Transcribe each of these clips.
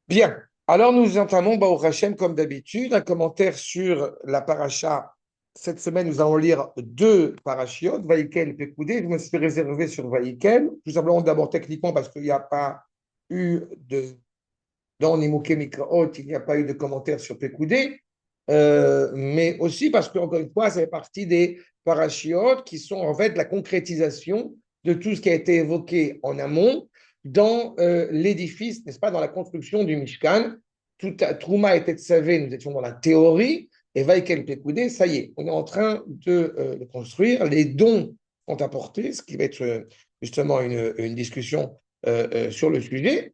Bien. Alors, nous entamons, Baruch Hashem, comme d'habitude, un commentaire sur la paracha. Cette semaine, nous allons lire deux parachiotes, Vaïkel et Pekoudé. Je me suis réservé sur Vaïkel, tout simplement d'abord techniquement parce qu'il n'y a pas eu de, dans Nimouké Mikraot, il n'y a pas eu de commentaire sur Pekoudé, mais aussi parce que, encore une fois, ça fait partie des parachiotes qui sont en fait la concrétisation de tout ce qui a été évoqué en amont dans l'édifice, n'est-ce pas, dans la construction du Mishkan. Trouma était de savé, nous étions dans la théorie, et Vaikel Pekoudé, ça y est, on est en train de le construire. Les dons sont apportés, ce qui va être justement une discussion sur le sujet.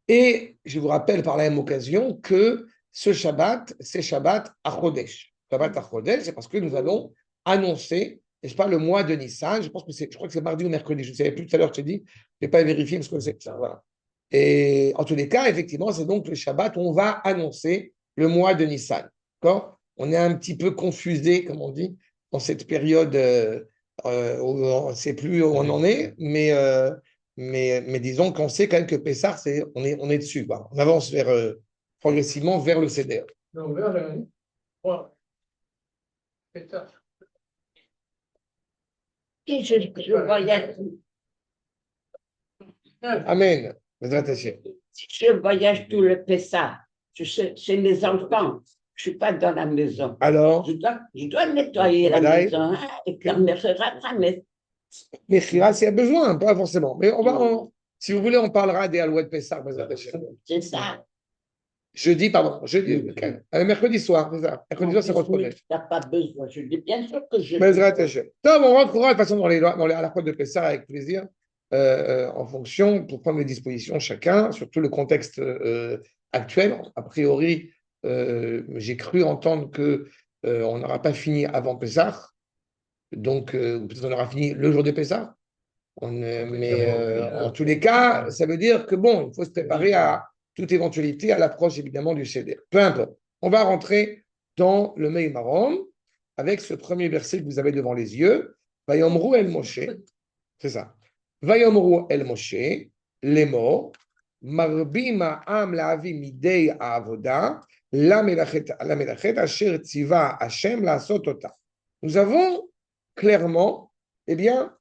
Et je vous rappelle par la même occasion que ce Shabbat, c'est Shabbat Achodesh. Shabbat Achodesh, c'est parce que nous allons annoncer, n'est-ce pas, le mois de Nissan. Je crois que c'est mardi ou mercredi. Je ne savais plus tout à l'heure, je t'ai dit. Je n'ai pas vérifié parce que c'est ça. Voilà. Et en tous les cas, effectivement, c'est donc le Shabbat où on va annoncer le mois de Nissan. D'accord? On est un petit peu confusé, comme on dit, dans cette période où on ne sait plus où on en est, mais disons qu'on sait quand même que Pessah, on est dessus. Quoi. On avance progressivement vers le CDR. Non, vers le point. Pétard. Si je voyage, Amen. si je voyage tout le Pessah, chez les enfants, je ne suis pas dans la maison. Alors, Je dois nettoyer la Badaï. maison hein, et quand me ramener. Mechira, s'il y a besoin, pas forcément. Mais si vous voulez, on parlera des Alouettes Pessah. C'est ça. Mercredi soir, c'est ça. Mercredi soir, c'est votre collège. Tu n'as pas besoin. Je dis bien sûr que je. Donc, on rentrera de toute façon à la fois de Pessah avec plaisir, en fonction, pour prendre les dispositions chacun, surtout le contexte actuel. A priori, j'ai cru entendre que on n'aura pas fini avant Pessah, donc peut-être on aura fini le jour de Pessah. En tous les cas, ça veut dire que bon, il faut se préparer à toute éventualité, à l'approche évidemment du CDR. Peu importe. On va rentrer dans le Meimaron avec ce premier verset que vous avez devant les yeux. Vayomru el Moshe, c'est ça. Vayomru el Moshe, les mots, marbi ma'am la'avi midei avoda, la melachet asher tziva Hashem la'asot ota. Nous avons clairement, eh bien,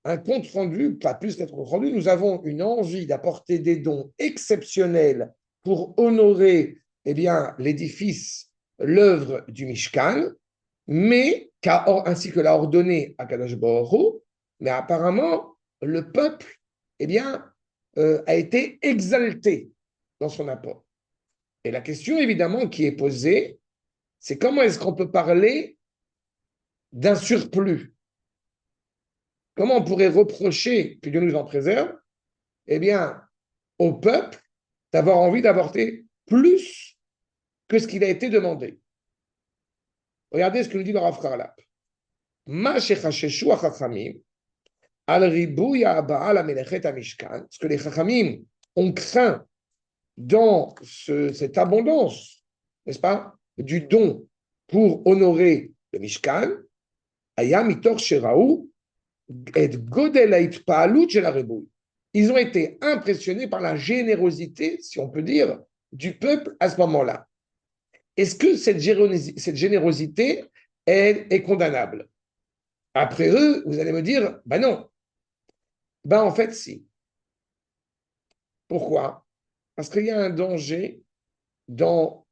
un compte rendu, pas plus qu'un compte rendu, nous avons une envie d'apporter des dons exceptionnels pour honorer eh bien, l'édifice, l'œuvre du Mishkan, mais ainsi que l'a ordonné Akadosh Baruch Hu, mais apparemment, le peuple eh bien, a été exalté dans son apport. Et la question, évidemment, qui est posée, c'est comment est-ce qu'on peut parler d'un surplus? Comment on pourrait reprocher, que Dieu nous en préserve, eh bien, au peuple d'avoir envie d'apporter plus que ce qu'il a été demandé? Regardez ce que nous dit le Rav Karlap. Ma shechasheshu hachachamim al ribouya aba'al amelechet amishkan. Ce que les chachamim ont craint dans cette abondance, n'est-ce pas, du don pour honorer le Mishkan, aya mitor sheraou et godel haitpa'alut shel haribouy. Ils ont été impressionnés par la générosité, si on peut dire, du peuple à ce moment-là. Est-ce que cette générosité est condamnable? Après eux, vous allez me dire, ben non. Ben en fait, si. Pourquoi? Parce qu'il y a un danger dans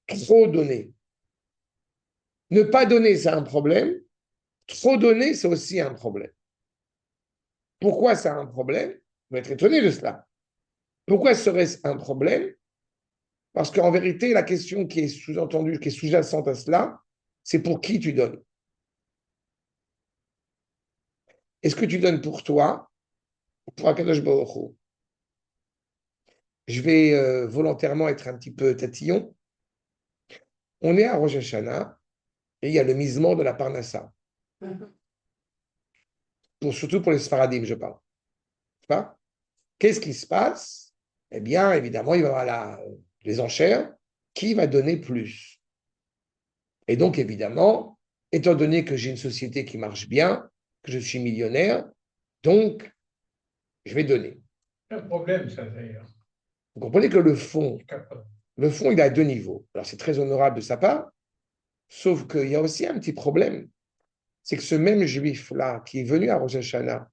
trop donner. Ne pas donner, c'est un problème. Trop donner, c'est aussi un problème. Pourquoi c'est un problème? Vous être étonné de cela. Pourquoi serait-ce un problème? Parce qu'en vérité, la question qui est sous-entendue, qui est sous-jacente à cela, c'est pour qui tu donnes. Est-ce que tu donnes pour toi ou pour Akadosh Baruch Hu? Je vais volontairement être un petit peu tatillon. On est à Rosh Hashanah et il y a le misement de la Parnassa. Surtout pour les Sfaradim, je parle. Pas? Qu'est-ce qui se passe? Eh bien, évidemment, il va y avoir les enchères. Qui va donner plus? Et donc, évidemment, étant donné que j'ai une société qui marche bien, que je suis millionnaire, donc, je vais donner. C'est un problème, ça, d'ailleurs. Vous comprenez que le fond, il est à deux niveaux. Alors, c'est très honorable de sa part, sauf qu'il y a aussi un petit problème. C'est que ce même juif-là qui est venu à Rosh Hashanah,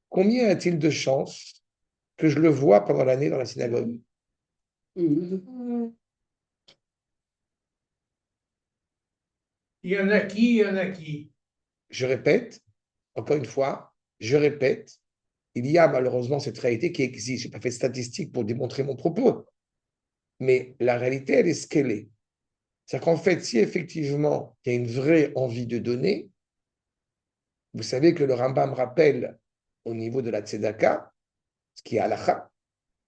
combien a-t-il de chances que je le vois pendant l'année dans la synagogue? Mhm. Il y en a qui, il y en a qui. Je répète, encore une fois, je répète, il y a malheureusement cette réalité qui existe. Je n'ai pas fait de statistiques pour démontrer mon propos, mais la réalité, elle est ce qu'elle est. C'est-à-dire qu'en fait, si effectivement il y a une vraie envie de donner, vous savez que le Rambam rappelle au niveau de la Tzedaka, ce qui est halakha,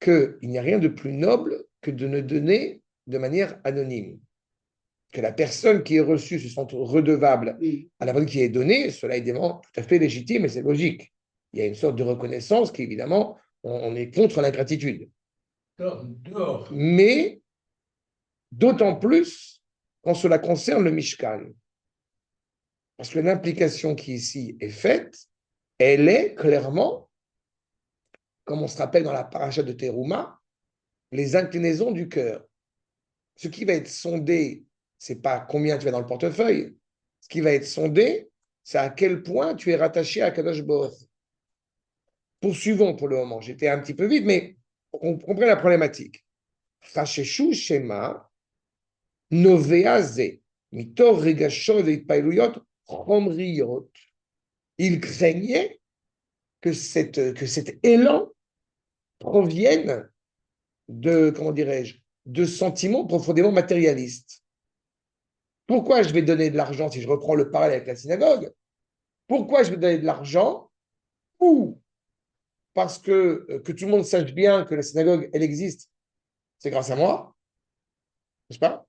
qu'il n'y a rien de plus noble que de ne donner de manière anonyme. Que la personne qui est reçue se sente redevable à la personne qui est donnée, cela est évidemment tout à fait légitime et c'est logique. Il y a une sorte de reconnaissance qui, évidemment, on est contre l'ingratitude. Dehors. Mais d'autant plus quand cela concerne le Mishkan. Parce que l'implication qui ici est faite, elle est clairement, comme on se rappelle dans la paracha de Teruma, les inclinaisons du cœur. Ce qui va être sondé, c'est pas combien tu as dans le portefeuille. Ce qui va être sondé, c'est à quel point tu es rattaché à Kadosh Baruch. Poursuivons pour le moment. J'étais un petit peu vite, mais on comprend la problématique. Chasheshu Shema, Noveaze, Mitor Regashot Veitpailuyot, Chomriot. Il craignait que cet élan provienne de, comment dirais-je, de sentiments profondément matérialistes. Pourquoi je vais donner de l'argent si je reprends le parallèle avec la synagogue? Pourquoi je vais donner de l'argent? Ou parce que tout le monde sache bien que la synagogue, elle existe, c'est grâce à moi, n'est-ce pas?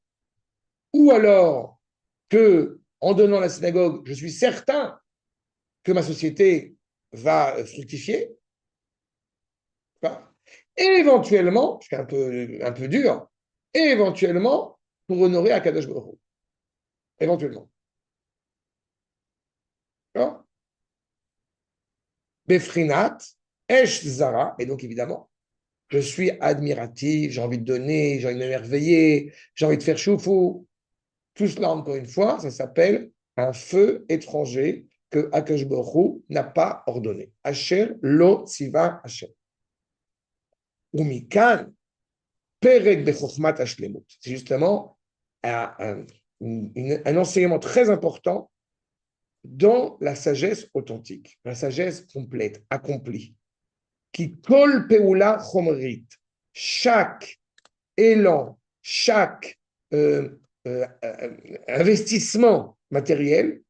Ou alors que en donnant la synagogue, je suis certain que ma société va fructifier, pas? Et éventuellement, je suis un peu dur, et éventuellement pour honorer Akadosh Baruch Hu. Éventuellement. D'accord? Befrinat, Esh Zara, et donc évidemment, je suis admiratif, j'ai envie de donner, j'ai envie de m'émerveiller, j'ai envie de faire choufou. Tout cela, encore une fois, ça s'appelle un feu étranger que Akash Baruch Hu n'a pas ordonné. Asher lo tziva Asher. Umikan, perek bechokmat hashlemut. C'est justement un enseignement très important dans la sagesse authentique, la sagesse complète, accomplie, qui kol peula chomrit. Chaque élan, chaque investissement matériel,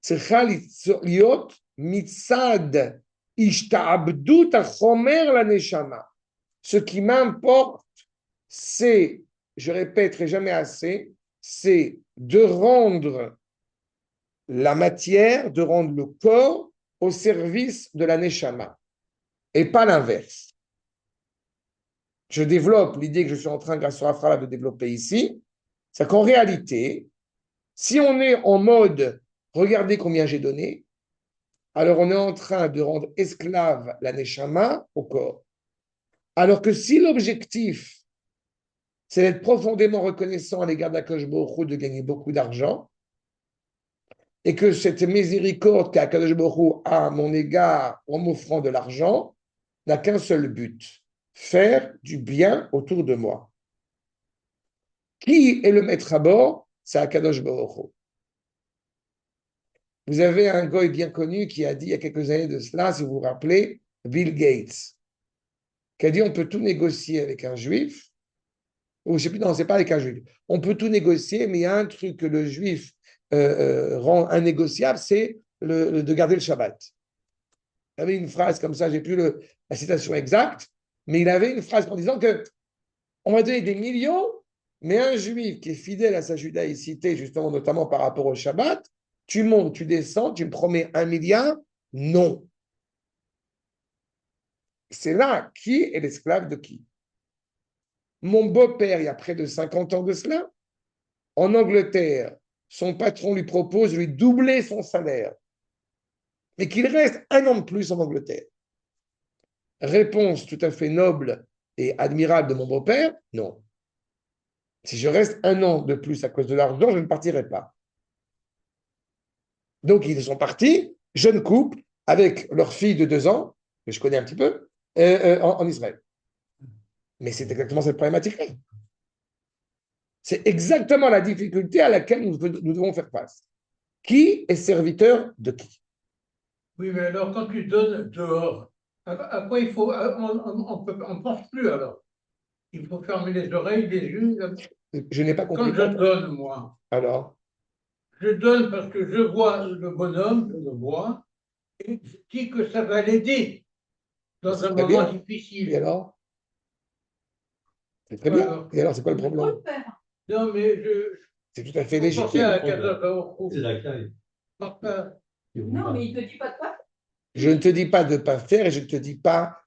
צריכה להיות מצד השתעבדות החומר לנשמה. Ce qui m'importe, c'est, je répéterai jamais assez, c'est de rendre la matière, de rendre le corps au service de la neshama, et pas l'inverse. Je développe l'idée que je suis en train, grâce à Afrala, de développer ici, c'est qu'en réalité, si on est en mode regardez combien j'ai donné, alors on est en train de rendre esclave la neshama au corps. Alors que si l'objectif, c'est d'être profondément reconnaissant à l'égard d'Akadosh Baruch Hu, de gagner beaucoup d'argent, et que cette miséricorde qu'Akadosh Baruch Hu a à mon égard en m'offrant de l'argent n'a qu'un seul but, faire du bien autour de moi. Qui est le maître à bord? C'est Akadosh Baruch Hu. Vous avez un goy bien connu qui a dit il y a quelques années de cela, si vous vous rappelez, Bill Gates, qui a dit on peut tout négocier avec un juif, ou je sais plus, non, c'est pas avec un juif. On peut tout négocier, mais il y a un truc que le juif rend innégociable, c'est de garder le Shabbat. Il avait une phrase comme ça, j'ai plus la citation exacte, mais il avait une phrase en disant que on va donner des millions, mais un juif qui est fidèle à sa judaïcité, justement, notamment par rapport au Shabbat, tu montes, tu descends, tu me promets 1 milliard, non. C'est là qui est l'esclave de qui? Mon beau-père, il y a près de 50 ans de cela, en Angleterre, son patron lui propose de lui doubler son salaire, mais qu'il reste 1 an de plus en Angleterre. Réponse tout à fait noble et admirable de mon beau-père, non. Si je reste un an de plus à cause de l'argent, je ne partirai pas. Donc, ils sont partis, jeune couple, avec leur fille de 2 ans, que je connais un petit peu, en Israël. Mais c'est exactement cette problématique-là. C'est exactement la difficulté à laquelle nous devons faire face. Qui est serviteur de qui? Oui, mais alors quand tu donnes dehors, à quoi il faut, on pense plus alors. Il faut fermer les oreilles, les yeux. Je n'ai pas compris. Quand je donne, moi, Alors, je donne parce que je vois le bonhomme, je le vois, et je dis que ça va l'aider dans un très moment bien. Et difficile. alors? C'est très bien. Alors, Et alors, c'est quoi le problème? non, mais C'est tout à fait je pensais à légitime. C'est la caille. Non, mais il ne te dit pas de quoi. Je ne te dis pas de ne pas faire et je ne te dis pas,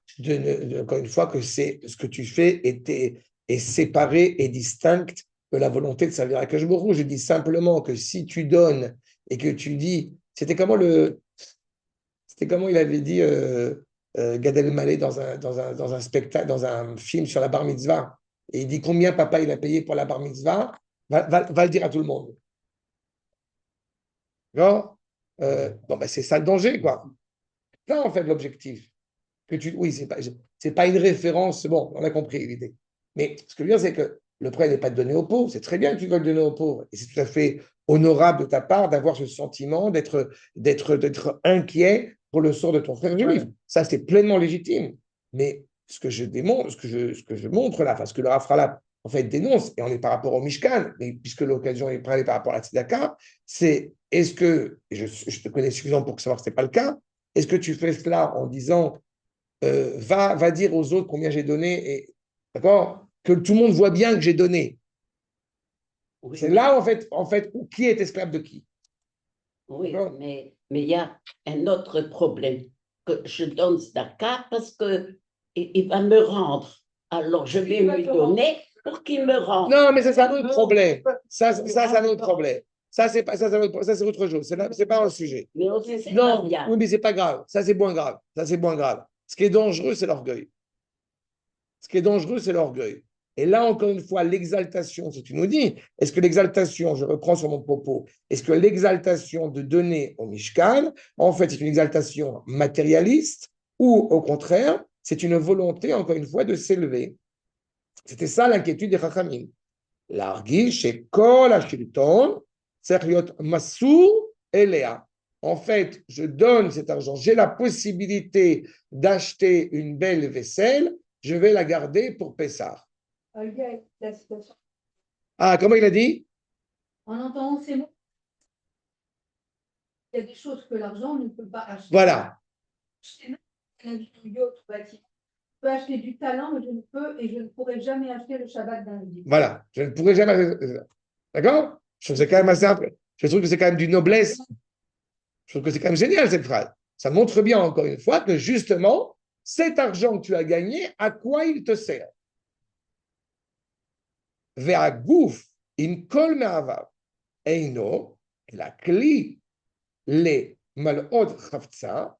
encore une fois, que c'est ce que tu fais est séparé et distinct de la volonté de servir à Kajbourou. Je dis simplement que si tu donnes et que tu dis, c'était comment il avait dit Gad Elmaleh dans un spectacle, dans un film sur la bar mitzvah. Et il dit combien papa il a payé pour la bar mitzvah, va le dire à tout le monde. Bon, ben c'est ça le danger, quoi. Ça, en fait, l'objectif. Oui, c'est pas une référence. Bon, on a compris l'idée. Mais ce que je veux dire, c'est que le prêt n'est pas donné aux pauvres. C'est très bien que tu veuilles le donner aux pauvres. Et c'est tout à fait honorable de ta part d'avoir ce sentiment d'être inquiet pour le sort de ton frère juif. Ça, c'est pleinement légitime. Mais ce que je démontre, ce que je montre là, enfin, ce que le Rafrala en fait dénonce, et on est par rapport au Mishkan, mais puisque l'occasion est parlée par rapport à la Tzedaka, c'est est-ce que, je te connais suffisamment pour savoir que ce n'est pas le cas, est-ce que tu fais cela en disant va dire aux autres combien j'ai donné, et d'accord, que tout le monde voit bien que j'ai donné. Oui, c'est là, en fait, qui est esclave de qui. Oui, mais il y a un autre problème, que je donne Zdaka parce qu'il va me rendre. Alors, je vais lui donner pour qu'il me rende. Non, mais ça, c'est un autre problème. Ça, c'est un autre problème. Ça, c'est autre chose. C'est pas un sujet. Mais aussi, c'est Non, pas bien. oui, mais c'est pas grave. Ça, c'est moins grave. Ça, c'est moins grave. Ce qui est dangereux, c'est l'orgueil. Ce qui est dangereux, c'est l'orgueil. Et là, encore une fois, l'exaltation, si tu nous dis, est-ce que l'exaltation, je reprends sur mon propos, est-ce que l'exaltation de donner au Mishkan, en fait, c'est une exaltation matérialiste ou au contraire, c'est une volonté, encore une fois, de s'élever. C'était ça l'inquiétude des Chachamim. L'argi, chez Kol Hashilton, Seriot Massou et Léa. En fait, je donne cet argent, j'ai la possibilité d'acheter une belle vaisselle, je vais la garder pour Pessah. Il y a la situation. Ah, comment il a dit? En entendant ces mots, il y a des choses que l'argent ne peut pas acheter. Voilà. Acheter du yacht, bâtiment. Je peux acheter du talent, mais je ne peux et je ne pourrai jamais acheter le Shabbat d'un juif. Voilà. Je ne pourrai jamais. D'accord? Je trouve que c'est quand même assez. Je trouve que c'est quand même d'une noblesse. Je trouve que c'est quand même génial cette phrase. Ça montre bien, encore une fois, que justement, cet argent que tu as gagné, à quoi il te sert? Ve'agouf im kol me'avav eino, la kli le malod chavtza,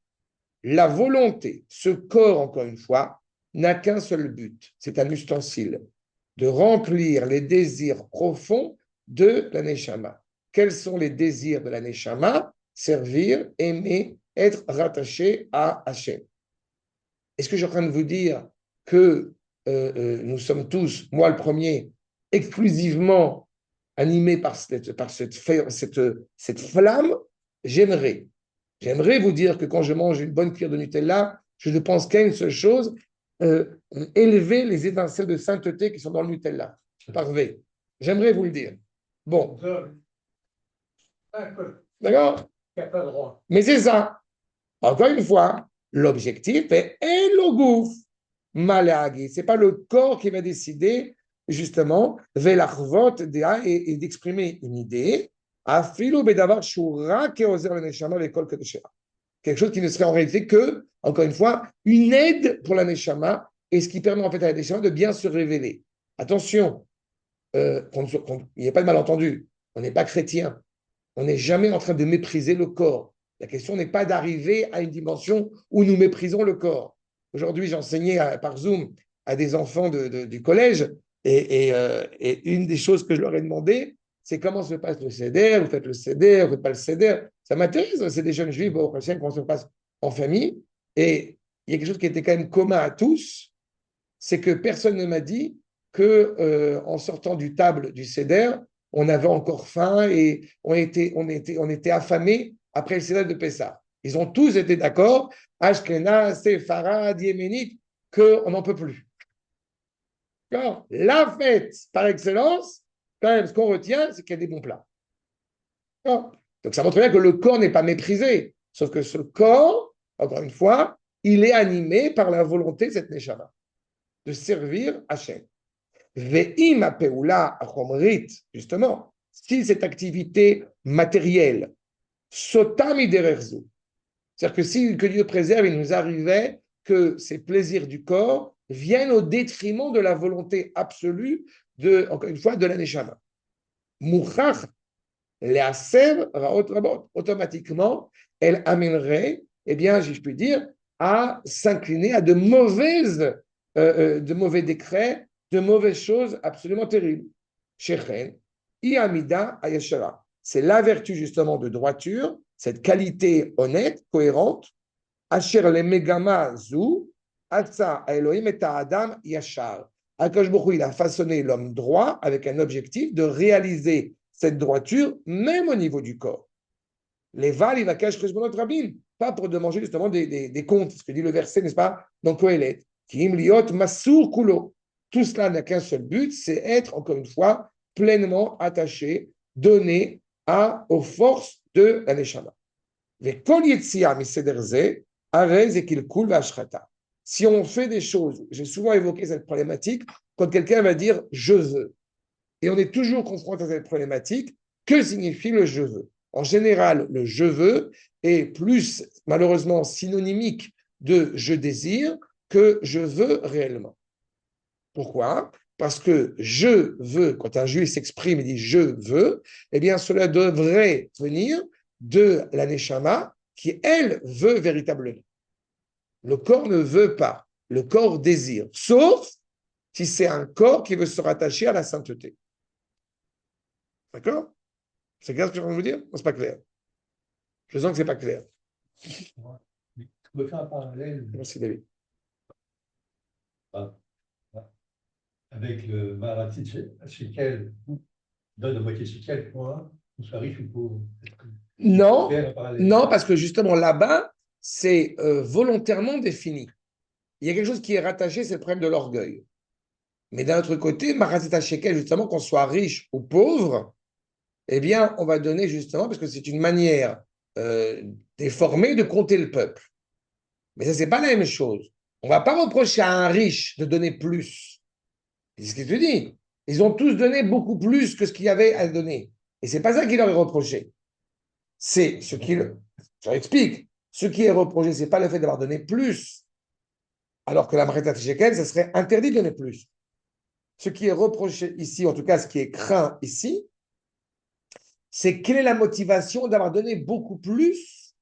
la volonté, ce corps, encore une fois, n'a qu'un seul but, c'est un ustensile, de remplir les désirs profonds de la Neshama. Quels sont les désirs de la Neshama? Servir, aimer, être rattaché à Hachem. Est-ce que je suis en train de vous dire que nous sommes tous, moi le premier, exclusivement animés par cette flamme? J'aimerais vous dire que quand je mange une bonne cuillère de Nutella, je ne pense qu'à une seule chose, élever les étincelles de sainteté qui sont dans le Nutella. Parfait. J'aimerais vous le dire. Bon. D'accord? Il n'y a pas de droit. Mais c'est ça. Encore une fois, l'objectif est Elogouf Malagi. Ce n'est pas le corps qui va décider, justement, et d'exprimer une idée. Quelque chose qui ne serait en réalité que, encore une fois, une aide pour la Neshama et ce qui permet en fait à la Neshama de bien se révéler. Attention, il n'y ait pas de malentendu, on n'est pas chrétien, on n'est jamais en train de mépriser le corps. La question n'est pas d'arriver à une dimension où nous méprisons le corps. Aujourd'hui, j'enseignais par Zoom à des enfants du collège et une des choses que je leur ai demandé, c'est comment se passe le CEDER, vous faites le CEDER, vous ne faites pas le CEDER. Ça m'intéresse, c'est des jeunes juifs, au prochain, comment ça se passe en famille. Et il y a quelque chose qui était quand même commun à tous, c'est que personne ne m'a dit que en sortant du table du CEDER, on avait encore faim et on était affamés après le CEDER de Pessah. Ils ont tous été d'accord, Ashkenaz, Séfarad, Yéménite, qu'on n'en peut plus. Alors, la fête par excellence, quand même, ce qu'on retient, c'est qu'il y a des bons plats. Alors, donc ça montre bien que le corps n'est pas méprisé, sauf que ce corps, encore une fois, il est animé par la volonté de cette Neshama, de servir Hachem. Ve'im apeula achomrit, justement, si cette activité matérielle, sotami dererzu, c'est-à-dire que si, que Dieu préserve, il nous arrivait que ces plaisirs du corps viennent au détriment de la volonté absolue de, encore une fois, de la Neshama. Mouchach, leaser raot rabot, automatiquement, elle amènerait, eh bien, si je puis dire, à s'incliner à de mauvais décrets, de mauvaises choses absolument terribles. Shechen, iamida ayashara. C'est la vertu justement de droiture, cette qualité honnête, cohérente. Asher le megama zu, atsa Elohim et Adam yashar. Akash Baruch Hu, il a façonné l'homme droit avec un objectif de réaliser cette droiture, même au niveau du corps. Les val, il va cacher Cheshbonot Rabin, pas pour de manger justement des comptes, ce que dit le verset, n'est-ce pas, dans Kohelet. Kim liot masur kulo. Tout cela n'a qu'un seul but, c'est être, encore une fois, pleinement attaché, donné aux forces de la Neshama. Si on fait des choses, j'ai souvent évoqué cette problématique, quand quelqu'un va dire « je veux », et on est toujours confronté à cette problématique, que signifie le « je veux » ? En général, le « je veux » est plus, malheureusement, synonymique de « je désire » que « je veux réellement ». Pourquoi ? Parce que « je veux », quand un juif s'exprime et dit « je veux », eh bien, cela devrait venir de la Neshama qui, elle, veut véritablement. Le corps ne veut pas, le corps désire, sauf si c'est un corps qui veut se rattacher à la sainteté. D'accord ? C'est clair ce que je viens de vous dire ? Non, c'est pas clair. Je sens que c'est pas clair. Tu peux faire un parallèle. Merci David. Avec le Maharatit Shekel, donne la moitié Shekel pour qu'on soit riche ou pauvre. Non, non, parce que justement là-bas, c'est volontairement défini. Il y a quelque chose qui est rattaché, c'est le problème de l'orgueil. Mais d'un autre côté, Maharatit Shekel, justement, qu'on soit riche ou pauvre, eh bien, on va donner justement, parce que c'est une manière déformée de compter le peuple. Mais ça, c'est pas la même chose. On ne va pas reprocher à un riche de donner plus. C'est ce qu'il te dit. Ils ont tous donné beaucoup plus que ce qu'il y avait à donner. Et c'est pas ça qu'il leur est reproché. C'est ce qu'il... Je l'explique. Ce qui est reproché, c'est pas le fait d'avoir donné plus. Alors que la Maharatit Shekel, ça serait interdit de donner plus. Ce qui est reproché ici, en tout cas ce qui est craint ici, c'est quelle est la motivation d'avoir donné beaucoup plus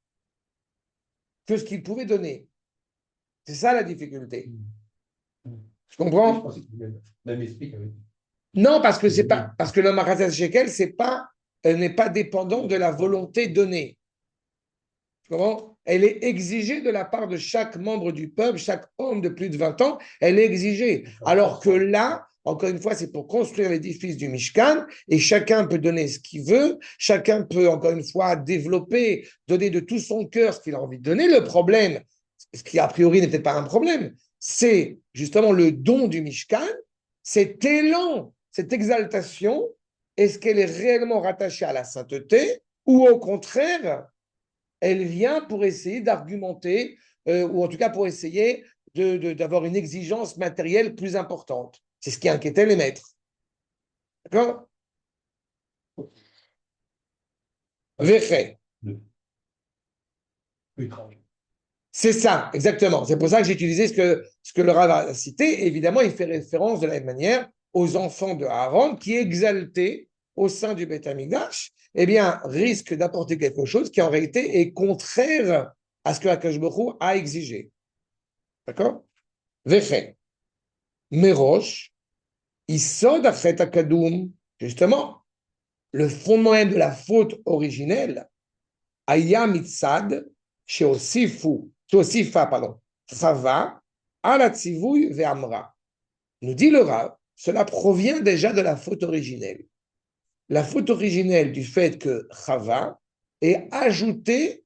que ce qu'il pouvait donner. C'est ça la difficulté. Tu comprends? Même esprit qu'avec. Non, parce que c'est pas parce que le Maharatit Shekel n'est pas dépendant de la volonté donnée. Tu comprends? Elle est exigée de la part de chaque membre du peuple, chaque homme de plus de 20 ans, elle est exigée. Alors que là, encore une fois, c'est pour construire l'édifice du Mishkan et chacun peut donner ce qu'il veut, chacun peut, encore une fois, développer, donner de tout son cœur ce qu'il a envie de donner. Le problème, ce qui a priori n'est peut-être pas un problème, c'est justement le don du Mishkan, cet élan, cette exaltation, est-ce qu'elle est réellement rattachée à la sainteté ou au contraire, elle vient pour essayer d'argumenter, ou en tout cas pour essayer d'avoir une exigence matérielle plus importante. C'est ce qui inquiétait les maîtres. D'accord? Véché. C'est ça, exactement. C'est pour ça que j'ai utilisé ce que le Rav a cité. Évidemment, il fait référence de la même manière aux enfants de Aaron qui, exaltés au sein du Beth Amikdash, eh bien, risquent d'apporter quelque chose qui en réalité est contraire à ce que Akash Baruch Hu a exigé. D'accord? Vechen. Merosh, Isod Achet Akadoum, justement, le fondement même de la faute originelle, Aya Mitzad, Sheosifa, pardon, Chava, Alatzivouy Ve'amra. Nous dit le Rav, cela provient déjà de la faute originelle. La faute originelle du fait que Chava est ajoutée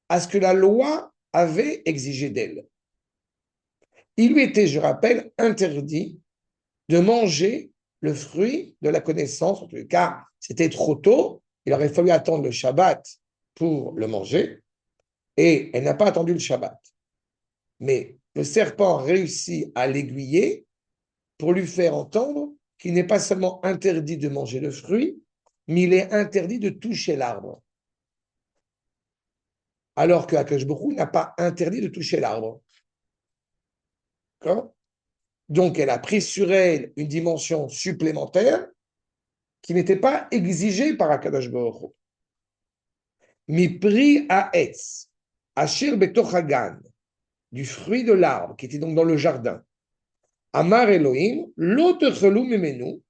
à ce que la loi avait exigé d'elle. Il lui était, je rappelle, interdit de manger le fruit de la connaissance. En tout cas, c'était trop tôt. Il aurait fallu attendre le Shabbat pour le manger. Et elle n'a pas attendu le Shabbat. Mais le serpent réussit à l'aiguiller pour lui faire entendre qu'il n'est pas seulement interdit de manger le fruit, mais il est interdit de toucher l'arbre. Alors que Akash Baruch Hu n'a pas interdit de toucher l'arbre. D'accord? Donc, elle a pris sur elle une dimension supplémentaire qui n'était pas exigée par Akadosh Baruch Hu. Mipri ha'etz, ashir betoch hagan, du fruit de l'arbre qui était donc dans le jardin. Amar Elohim, lo techelu mimenu,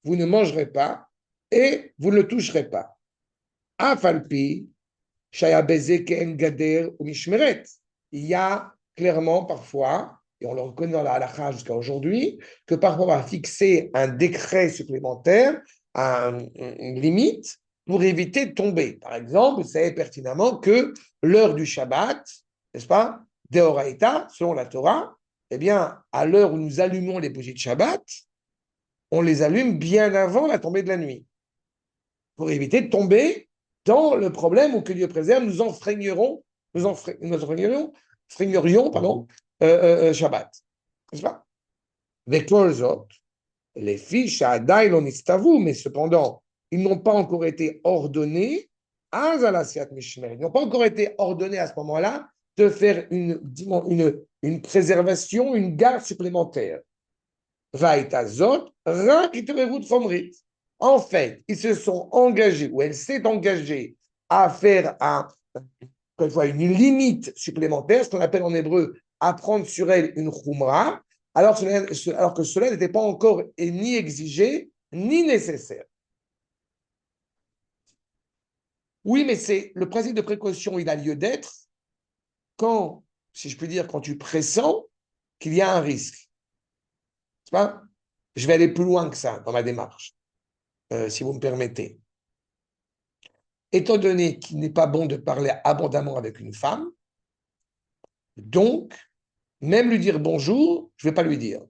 vous ne mangerez pas et vous ne le toucherez pas. Afalpi, shaya bezek en gader ou mishmeret. Il y a clairement parfois, et on le reconnaît dans la halakha jusqu'à aujourd'hui, que parfois on va fixer un décret supplémentaire, une limite, pour éviter de tomber. Par exemple, vous savez pertinemment que l'heure du Shabbat, n'est-ce pas, Deoraita, selon la Torah, eh bien, à l'heure où nous allumons les bougies de Shabbat, on les allume bien avant la tombée de la nuit, pour éviter de tomber dans le problème où, que Dieu préserve, nous enfreignerions Shabbat. N'est-ce pas? Avec les autres, les fiches à Dailon Istavu, mais cependant, ils n'ont pas encore été ordonnés à Zalasiat Mishmer. Ils n'ont pas encore été ordonnés à ce moment-là de faire une préservation, une garde supplémentaire. Vaitazot, Rakiterevut Chomrit. En fait, ils se sont engagés, ou elle s'est engagée à faire une limite supplémentaire, ce qu'on appelle en hébreu à prendre sur elle une khumra, alors que cela n'était pas encore ni exigé ni nécessaire. Oui, mais c'est le principe de précaution, il a lieu d'être quand, si je puis dire, quand tu pressens qu'il y a un risque. C'est pas? Je vais aller plus loin que ça dans ma démarche, si vous me permettez. Étant donné qu'il n'est pas bon de parler abondamment avec une femme, donc, même lui dire bonjour, je ne vais pas lui dire.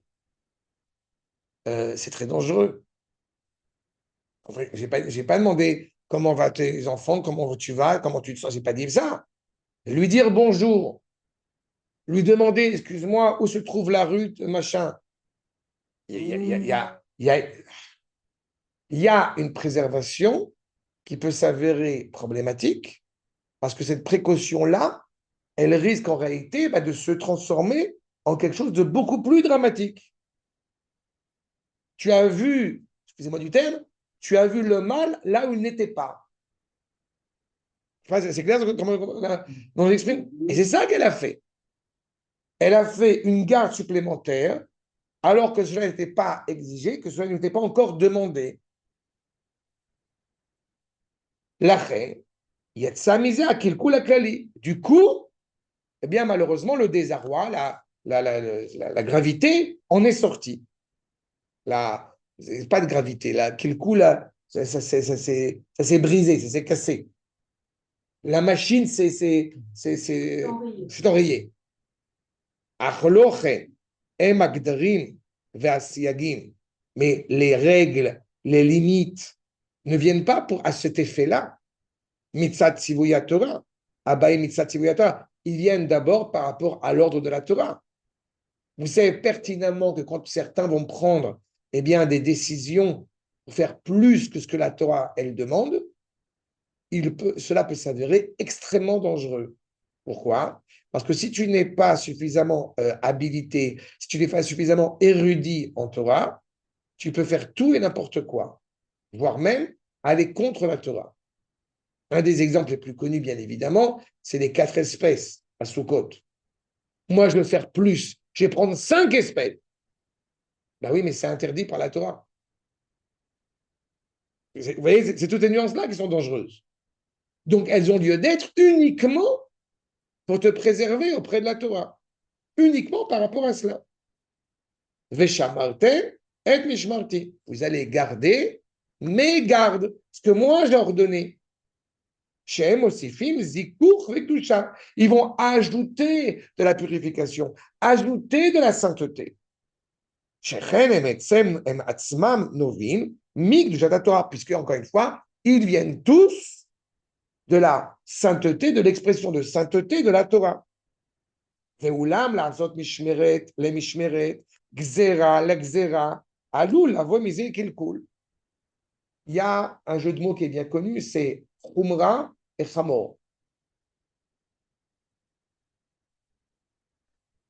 C'est très dangereux. Je n'ai pas demandé comment vont tes enfants, comment tu vas, comment tu te sens, je n'ai pas dit ça. Lui dire bonjour, lui demander, excuse-moi, où se trouve la rue, machin. Il y a une préservation qui peut s'avérer problématique parce que cette précaution-là, elle risque en réalité de se transformer en quelque chose de beaucoup plus dramatique. Tu as vu, excusez-moi du terme, tu as vu le mal là où il n'était pas. C'est clair comment on l'exprime? Et c'est ça qu'elle a fait. Elle a fait une garde supplémentaire alors que cela n'était pas exigé, que cela n'était pas encore demandé. L'aché, du coup, eh bien, malheureusement, le désarroi, la gravité en est sortie. Pas de gravité, ça s'est brisé, ça s'est cassé. La machine s'est enrayée. Mais les règles, les limites ne viennent pas à cet effet-là. Mitzat Tzivuyat Torah, Abaye Mitzat Tzivuyat Torah, ils viennent d'abord par rapport à l'ordre de la Torah. Vous savez pertinemment que quand certains vont prendre des décisions pour faire plus que ce que la Torah, elle demande, cela peut s'avérer extrêmement dangereux. Pourquoi? Parce que si tu n'es pas suffisamment habilité, si tu n'es pas suffisamment érudit en Torah, tu peux faire tout et n'importe quoi, voire même aller contre la Torah. Un des exemples les plus connus, bien évidemment, c'est les 4 espèces à Sukkot. Moi, je veux faire plus. Je vais prendre 5 espèces. Ben oui, mais c'est interdit par la Torah. Vous voyez, c'est toutes ces nuances-là qui sont dangereuses. Donc, elles ont lieu d'être uniquement pour te préserver auprès de la Torah. Uniquement par rapport à cela. Veshamartem et mishmarti. Vous allez garder mes gardes, ce que moi j'ai ordonné. Shem osifim zikour vetusha. Ils vont ajouter de la purification, ajouter de la sainteté. Shechen em etzem em atzmam novim mikdushat Torah, puisque encore une fois, ils viennent tous de la sainteté, de l'expression de sainteté de la Torah. Ve'ulam la'azot mishmeret le mishmeret gzera le gzera alul lavo misé kilkul. Il y a un jeu de mots qui est bien connu, c'est Khumra et Chamor.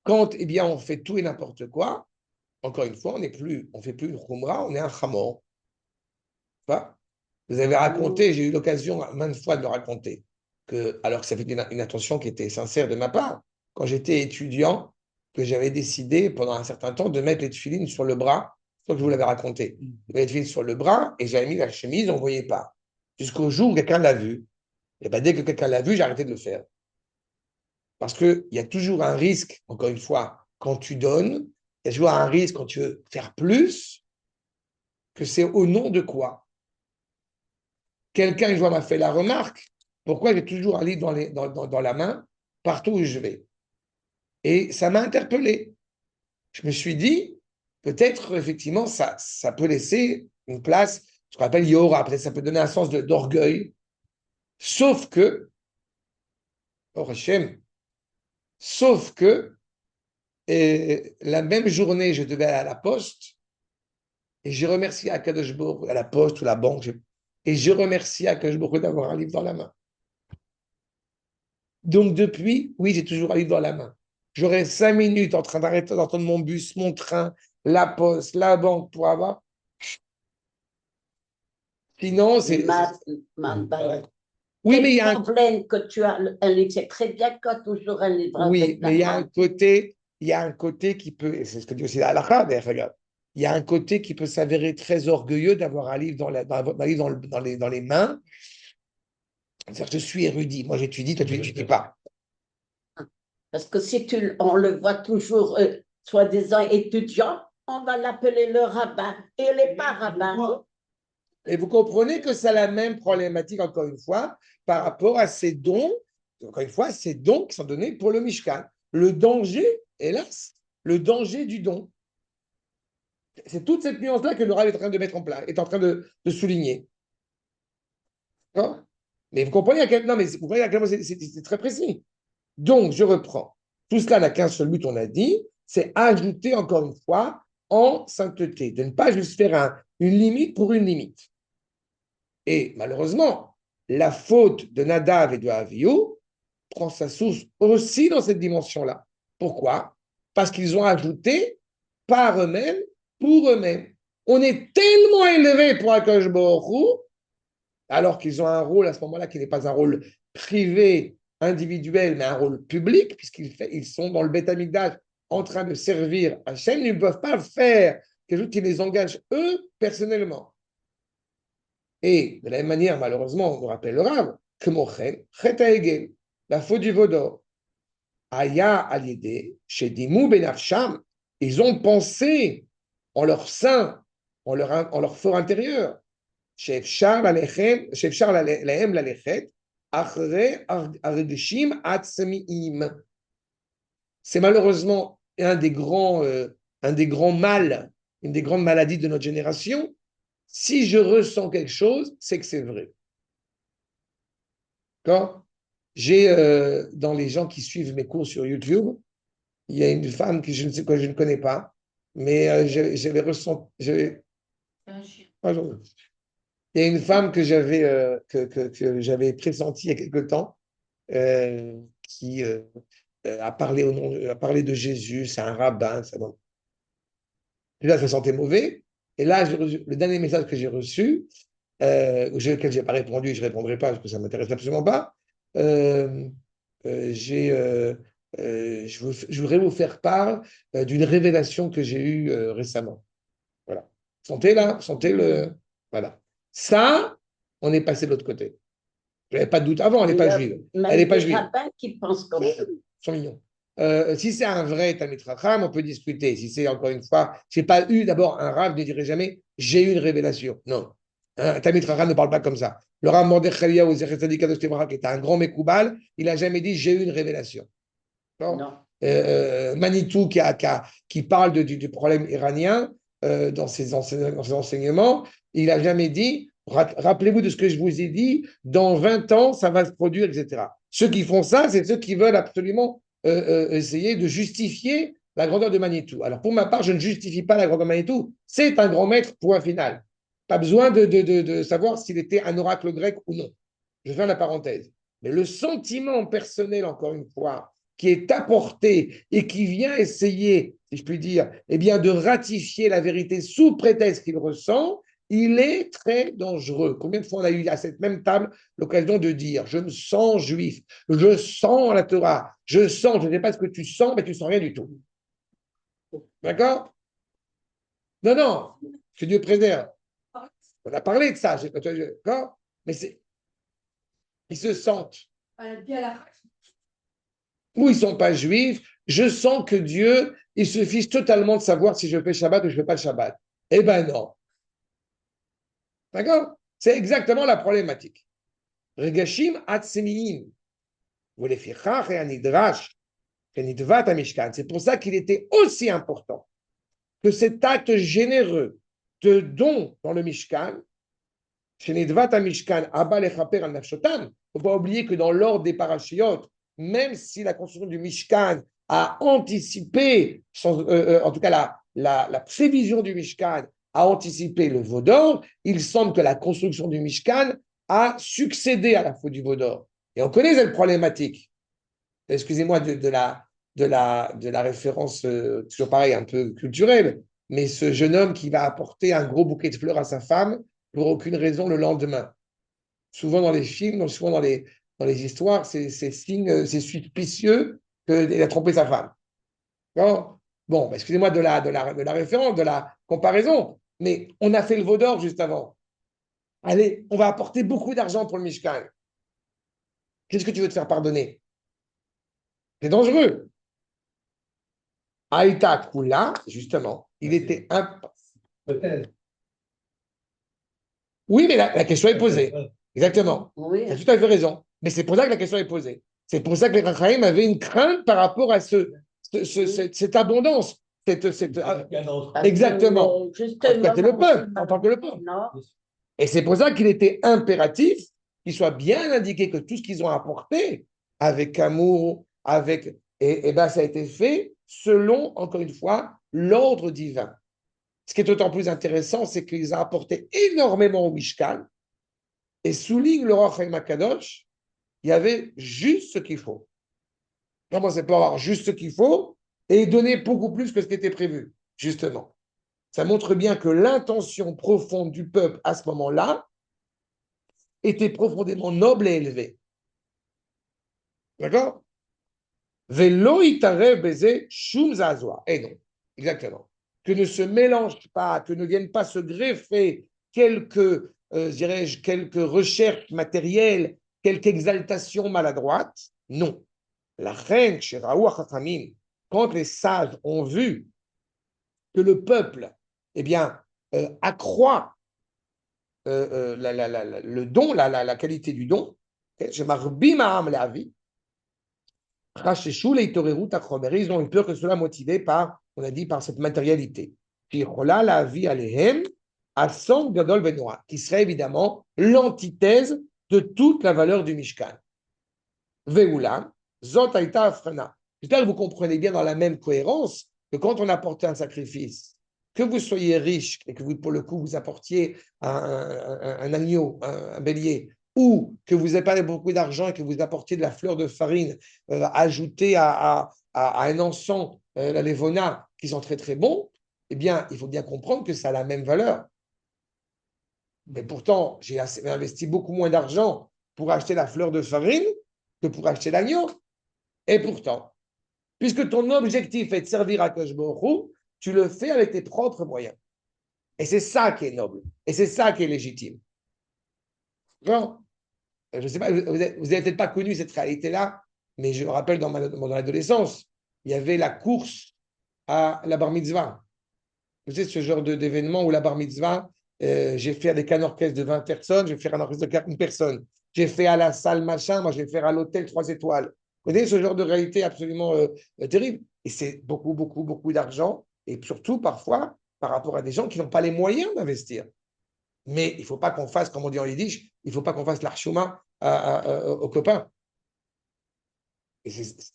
Quand eh bien, on fait tout et n'importe quoi, encore une fois, on ne fait plus une Khumra, on est un Chamor. Vous avez raconté, j'ai eu l'occasion maintes fois de le raconter, que, alors que ça fait une intention qui était sincère de ma part, quand j'étais étudiant, que j'avais décidé pendant un certain temps de mettre les tefilines sur le bras. Je crois que je vous l'avais raconté. Je mettais les tefilines sur le bras et j'avais mis la chemise, on ne voyait pas. Jusqu'au jour où quelqu'un l'a vu. Et bien, dès que quelqu'un l'a vu, j'ai arrêté de le faire. Parce qu'il y a toujours un risque, encore une fois, quand tu donnes, il y a toujours un risque quand tu veux faire plus, que c'est au nom de quoi? Quelqu'un, une fois, m'a fait la remarque, pourquoi j'ai toujours un livre dans la main, partout où je vais. Et ça m'a interpellé. Je me suis dit, peut-être, effectivement, ça peut laisser une place, ce qu'on appelle Yora, peut-être ça peut donner un sens d'orgueil. Sauf que, oh Hachem, sauf que, la même journée, je devais aller à la poste, et j'ai remercié Akadosh Baruch, à la poste ou la banque, et je remercie Akadosh Baruch d'avoir un livre dans la main. Donc depuis, oui, j'ai toujours un livre dans la main. J'aurais 5 minutes en train d'arrêter d'entendre mon bus, mon train, la poste, la banque pour avoir. Sinon, c'est. Oui, mais il y a un problème que tu as un livre. C'est très bien que tu as toujours un livre. Oui, mais il y a un côté qui peut, et c'est ce que dit aussi la halakha, d'ailleurs, regarde, il y a un côté qui peut s'avérer très orgueilleux d'avoir un livre dans les mains. C'est-à-dire, je suis érudit, moi j'étudie, toi tu n'étudies pas. Parce que si on le voit toujours, soi-disant étudiant, on va l'appeler le rabbin. Et il n'est pas rabbin. Et vous comprenez que c'est la même problématique, encore une fois, par rapport à ces dons, encore une fois, ces dons qui sont donnés pour le Mishkan. Le danger, hélas, le danger du don. C'est toute cette nuance-là que le Rav est en train de mettre en place, est en train de souligner. D'accord? Mais vous comprenez à quel point c'est très précis. Donc, je reprends. Tout cela n'a qu'un seul but, on a dit, c'est ajouter encore une fois en sainteté, de ne pas juste faire une limite pour une limite. Et malheureusement, la faute de Nadav et de Avihu prend sa source aussi dans cette dimension-là. Pourquoi? Parce qu'ils ont ajouté par eux-mêmes, pour eux-mêmes. On est tellement élevé pour Akadosh Baruch Hu, alors qu'ils ont un rôle à ce moment-là qui n'est pas un rôle privé, individuel, mais un rôle public, puisqu'ils sont dans le Beth Amikdash en train de servir Hachem, ils ne peuvent pas faire quelque chose qui les engage eux personnellement. Et de la même manière, malheureusement, on nous rappelle le Rav, que Mochen, Chet Ha'egel, la faute du Vaudor, Aya Aliede, chez Dimou Benafsham, ils ont pensé en leur sein, en leur fort intérieur, שאפשר להם ללכת אחרי הרגשים העצמיים. C'est malheureusement un des grands mâles, une des grandes maladies de notre génération. Si je ressens quelque chose, c'est que c'est vrai. D'accord? J'ai, dans les gens qui suivent mes cours sur YouTube, il y a une femme que je ne connais pas, mais j'avais ressenti. Il y a une femme que j'avais pressentie il y a quelque temps, qui a parlé de Jésus, c'est un rabbin. Là, je me sentais mauvais. Et là, le dernier message que j'ai reçu, auquel je n'ai pas répondu, je ne répondrai pas parce que ça ne m'intéresse absolument pas, j'ai je voudrais vous faire part d'une révélation que j'ai eue récemment. Voilà. Sentez là, sentez le. Voilà. Ça, on est passé de l'autre côté. Je n'avais pas de doute avant, elle n'est pas juive. Elle n'est pas juive. rabbins qui pensent comme ça. Ils sont mignons. Si c'est un vrai Talmid Chacham, on peut discuter. Si c'est encore une fois, je n'ai pas eu d'abord un Rav ne dirait jamais j'ai eu une révélation. Non. Un Talmid Chacham ne parle pas comme ça. Le Rav Mordechai Eliyahu Zecher Tzadik Kadosh Levracha, qui était un grand Mekoubal, il n'a jamais dit j'ai eu une révélation. Non. Manitou qui parle du problème iranien dans ses enseignements, il n'a jamais dit rappelez-vous de ce que je vous ai dit, dans 20 ans, ça va se produire, etc. Ceux qui font ça, c'est ceux qui veulent absolument essayer de justifier la grandeur de Manitou. Alors, pour ma part, je ne justifie pas la grandeur de Manitou. C'est un grand maître, point final. Pas besoin de savoir s'il était un oracle grec ou non. Je ferme la parenthèse. Mais le sentiment personnel, encore une fois, qui est apporté et qui vient essayer, si je puis dire, eh bien, de ratifier la vérité sous prétexte qu'il ressent, il est très dangereux. Combien de fois on a eu à cette même table l'occasion de dire je me sens juif, je sens la Torah, je sens, je ne sais pas ce que tu sens, mais tu ne sens rien du tout. D'accord? Non, non, que Dieu préserve. On a parlé de ça, d'accord? Mais ils se sentent. Ou ils ne sont pas juifs, je sens que Dieu, il se fiche totalement de savoir si je fais Shabbat ou je ne fais pas le Shabbat. Eh ben non. D'accord? C'est exactement la problématique. Regashim atzemiim. C'est pour ça qu'il était aussi important que cet acte généreux de don dans le Mishkan, il ne faut pas oublier que dans l'ordre des parachiotes, même si la construction du Mishkan a anticipé, en tout cas la prévision du Mishkan a anticipé le veau d'or, il semble que la construction du Mishkan a succédé à la faute du veau d'or. Et on connaît cette problématique. Excusez-moi de la référence, toujours pareil, un peu culturelle, mais ce jeune homme qui va apporter un gros bouquet de fleurs à sa femme pour aucune raison le lendemain. Souvent dans les films, souvent dans les histoires, c'est suspicieux qu'il a trompé sa femme. Bon, excusez-moi de la référence, de la comparaison, mais on a fait le veau d'or juste avant. Allez, on va apporter beaucoup d'argent pour le Mishkan. Qu'est-ce que tu veux te faire pardonner? C'est dangereux. Aïta Kula, justement, il était Peut-être. Oui, mais la question est posée. Exactement. Oui. Tu as tout à fait raison. Mais c'est pour ça que la question est posée. C'est pour ça que les Rachaïm avaient une crainte par rapport à cette abondance. Exactement. En tant que le peuple, en tant que le peuple. Non. Et c'est pour ça qu'il était impératif qu'il soit bien indiqué que tout ce qu'ils ont apporté avec amour, et ben ça a été fait selon, encore une fois, l'ordre divin. Ce qui est d'autant plus intéressant, c'est qu'ils ont apporté énormément au Mishkan, et souligne le Roi Chaim Akadosh, il y avait juste ce qu'il faut. Comment c'est pas avoir juste ce qu'il faut et donner beaucoup plus que ce qui était prévu, justement. Ça montre bien que l'intention profonde du peuple à ce moment-là était profondément noble et élevée. D'accord? Velo itarev beze shum zazua. Et non, exactement. Que ne se mélangent pas, que ne viennent pas se greffer quelques recherches matérielles, quelques exaltations maladroites. Non. La reine, chez Raoua Chachamim, quand les sages ont vu que le peuple, eh bien, accroît le don, la qualité du don, ils ont eu peur que cela motivé par, on a dit, par cette matérialité. Qui serait évidemment l'antithèse de toute la valeur du Mishkan. Ve'ulam, zot haïta afrana. J'espère que vous comprenez bien dans la même cohérence que quand on apporte un sacrifice, que vous soyez riche et que vous, pour le coup, vous apportiez un agneau, un bélier, ou que vous n'avez pas beaucoup d'argent et que vous apportiez de la fleur de farine ajoutée à un encens, la levona, qui sont très très bons, eh bien, il faut bien comprendre que ça a la même valeur. Mais pourtant, j'ai investi beaucoup moins d'argent pour acheter la fleur de farine que pour acheter l'agneau. Et pourtant, Puisque ton objectif est de servir à Akadosh Baruch Hu, tu le fais avec tes propres moyens. Et c'est ça qui est noble. Et c'est ça qui est légitime. Non, je ne sais pas, vous n'avez peut-être pas connu cette réalité-là, mais je me rappelle dans mon adolescence, il y avait la course à la bar mitzvah. Vous savez, ce genre d'événement où la bar mitzvah, j'ai fait avec un orchestre de 20 personnes, je vais faire un orchestre de 40 personnes. J'ai fait à la salle machin, moi je vais faire à l'hôtel 3 étoiles. Vous voyez ce genre de réalité absolument terrible. Et c'est beaucoup, beaucoup, beaucoup d'argent. Et surtout, parfois, par rapport à des gens qui n'ont pas les moyens d'investir. Mais il ne faut pas qu'on fasse, comme on dit en yiddish, il ne faut pas qu'on fasse l'archouma aux copains. Et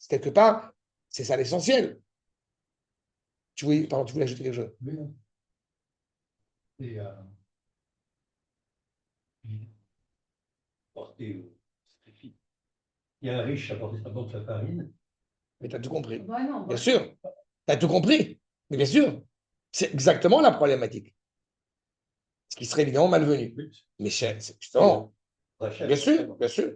quelque part, c'est ça l'essentiel. Pardon, tu voulais ajouter quelque chose? Oui, non. Et, il y a un riche à porter sa banque de farine. Mais tu as tout compris. Ouais, non, Bien sûr. Tu as tout compris. Mais bien sûr. C'est exactement la problématique. Ce qui serait évidemment malvenu. Mais c'est justement. Bien sûr, bien sûr.